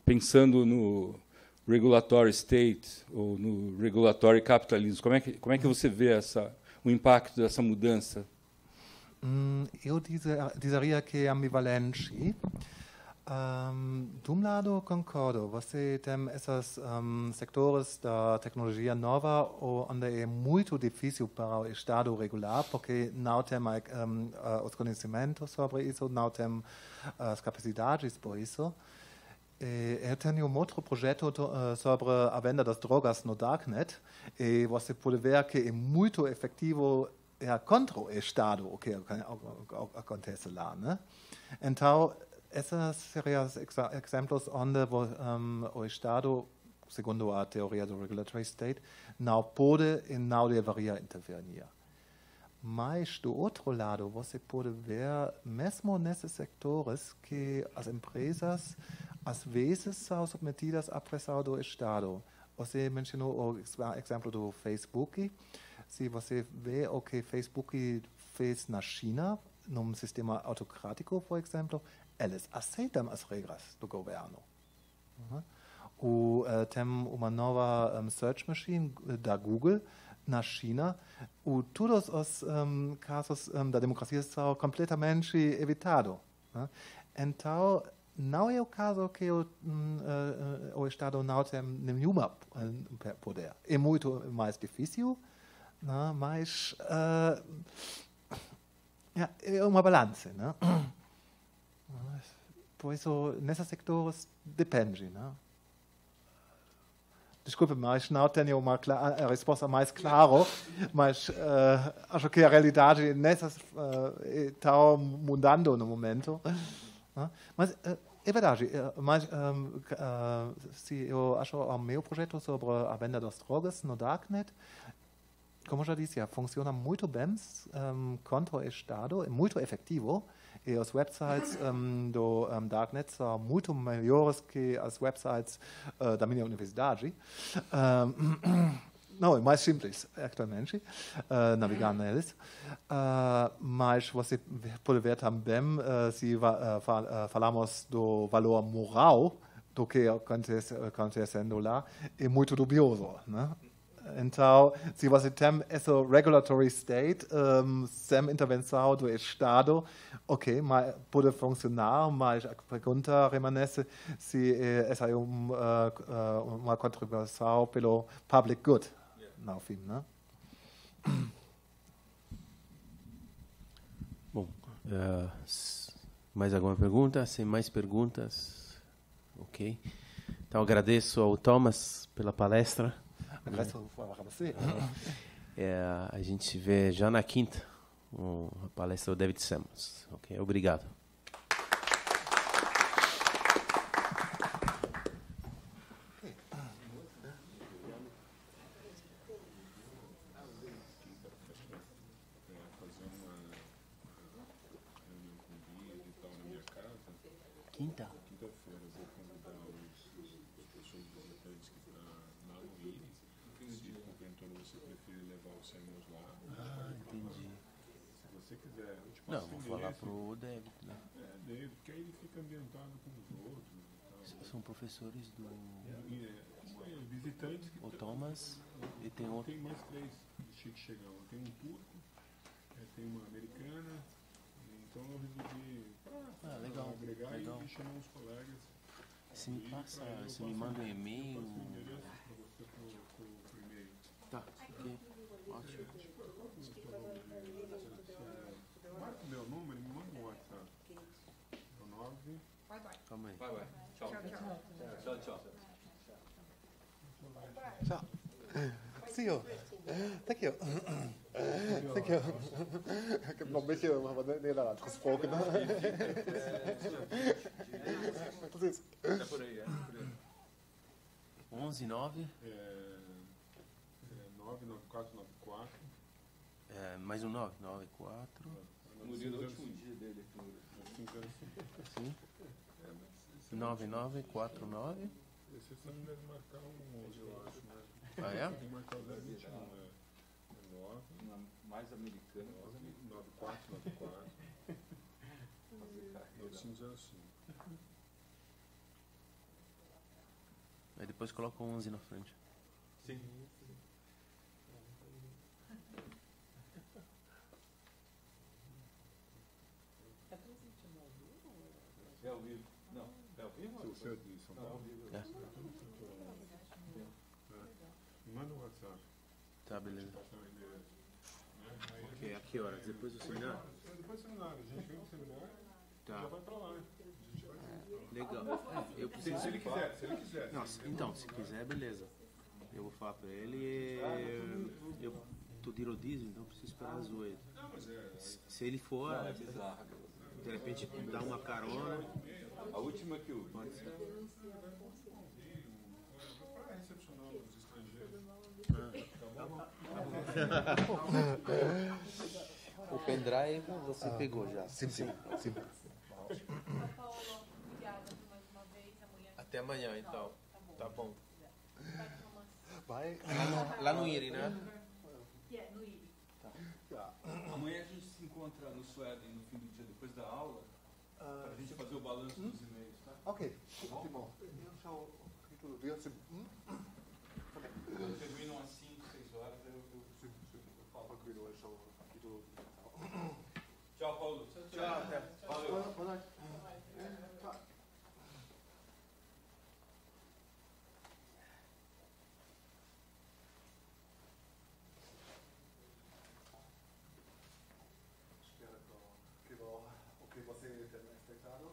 [SPEAKER 1] pensando no regulatory state ou no regulatory capitalism? Como é que você vê o impacto dessa mudança?
[SPEAKER 4] Eu diria que é ambivalente. De um lado, concordo. Você tem esses sectores da tecnologia nova onde é muito difícil para o Estado regular, porque não tem os conhecimentos sobre isso, não tem as capacidades por isso. Eu tenho outro projeto sobre a venda das drogas no Darknet, e você pode ver que é muito efetivo contra o Estado o que acontece lá, né? Então, esses seriam exemplos onde o Estado, segundo a teoria do regulatory state, não pode e não deveria intervenir. Mas, do outro lado, você pode ver, mesmo nesses sectores, que as empresas, às vezes, são submetidas à pressão do Estado. Você mencionou o exemplo do Facebook. Se você vê o que o Facebook fez na China, num sistema autocrático, por exemplo, eles aceitam as regras do governo. Tem uma nova search machine da Google na China, todos os casos da democracia são completamente evitados. Então, não é o caso que o Estado não tem nenhum poder. É muito mais difícil, mas é uma balança. Por isso, nesses sectores, depende. Desculpe, mas não tenho uma resposta mais clara, mas acho que a realidade está mudando no momento. Mas é verdade, mas se eu acho o meu projeto sobre a venda das drogas no Darknet, como já disse, funciona muito bem contra o Estado, é muito efetivo. E os websites do Darknet são muito melhores que as websites da minha universidade. Não, é mais simples, actualmente, navegar neles. Mas você pode ver também, se falamos do valor moral do que acontecendo lá, é muito dubioso. Então, se você tem esse regulatory state, sem intervenção do Estado, ok, mas pode funcionar, mas a pergunta permanece se essa é uma contribuição pelo public good, no fim, né?
[SPEAKER 5] Bom, mais alguma pergunta? Sem mais perguntas? Ok. Então, agradeço ao Thomas pela palestra. A gente se vê já na quinta, a palestra do David Samuels. Ok, obrigado. Quinta?
[SPEAKER 6] Quinta-feira eu vou convidar as pessoas visitantes que estão na Luíne. Se porventura você prefere levar os Samuels lá.
[SPEAKER 5] Entendi.
[SPEAKER 6] Se você quiser, eu te passo.
[SPEAKER 5] Não, vou falar pro David, né?
[SPEAKER 6] David, porque aí ele fica ambientado com os outros.
[SPEAKER 5] São professores do...
[SPEAKER 6] visitantes que
[SPEAKER 5] o Thomas e tem outro.
[SPEAKER 6] Tem mais três que chegam. Tem um turco, tem uma americana. Então eu resolvi
[SPEAKER 5] legal,
[SPEAKER 6] agregar
[SPEAKER 5] legal.
[SPEAKER 6] E chamar uns colegas.
[SPEAKER 5] Se me passa, se me manda um e-mail.
[SPEAKER 6] Para você por e-mail.
[SPEAKER 5] Tá, ok. Ótimo.
[SPEAKER 6] Marca o meu número e me manda um WhatsApp. É o 9.
[SPEAKER 5] Calma aí.
[SPEAKER 1] Vai. Tchau. Tchau.
[SPEAKER 4] Ciao. See you. Thank you. Thank you. Ik heb nog een beetje Nederlands gesproken. Precies.
[SPEAKER 1] É por aí,
[SPEAKER 5] 11 9.
[SPEAKER 6] 99494.
[SPEAKER 5] Mais um 994.
[SPEAKER 1] Murilo, o último dia dele.
[SPEAKER 5] Sim. 9949.
[SPEAKER 6] Esse você não deve marcar um 11, eu acho, né?
[SPEAKER 5] Ah, é?
[SPEAKER 6] Tem que marcar o 021, 9.
[SPEAKER 1] Mais americano.
[SPEAKER 6] 9494. 9505.
[SPEAKER 5] Aí depois coloca um 11 na frente.
[SPEAKER 1] Sim. É ao vivo? Não. É ao vivo?
[SPEAKER 6] O seu de São Paulo? Me manda um WhatsApp.
[SPEAKER 5] Tá, beleza.
[SPEAKER 6] Passar o endereço.
[SPEAKER 5] Ok, a que horas? Depois do seminário?
[SPEAKER 6] Depois do seminário. A gente vem no seminário e já vai pra lá. A gente vai.
[SPEAKER 5] Legal. Eu preciso...
[SPEAKER 6] Se ele quiser.
[SPEAKER 5] Não, então, se quiser, beleza. Eu vou falar pra ele. Eu tô de rodízio, então preciso esperar as 8.
[SPEAKER 6] Não, mas
[SPEAKER 5] Se ele for, de repente dá uma carona.
[SPEAKER 1] A última que eu vi.
[SPEAKER 6] para recepcionar os estrangeiros.
[SPEAKER 5] O pendrive você pegou já.
[SPEAKER 4] Sim.
[SPEAKER 5] Até amanhã, então. Tá bom.
[SPEAKER 4] Vai?
[SPEAKER 5] Lá no IRI, né?
[SPEAKER 7] No IRI.
[SPEAKER 4] Tá.
[SPEAKER 1] Amanhã a gente se encontra no Sueden no fim do dia, depois da aula, para a gente fazer o balanço dos e-mails, tá?
[SPEAKER 4] Ok, ótimo. Eu já o capítulo de hoje.
[SPEAKER 1] Quando terminam às 5, 6 horas, eu falo.
[SPEAKER 4] Tranquilo, eu já o capítulo.
[SPEAKER 1] Tchau, Paulo.
[SPEAKER 5] Tchau, até.
[SPEAKER 1] Valeu.
[SPEAKER 4] Boa noite. Tchau. Espero que o que você tenha expectado.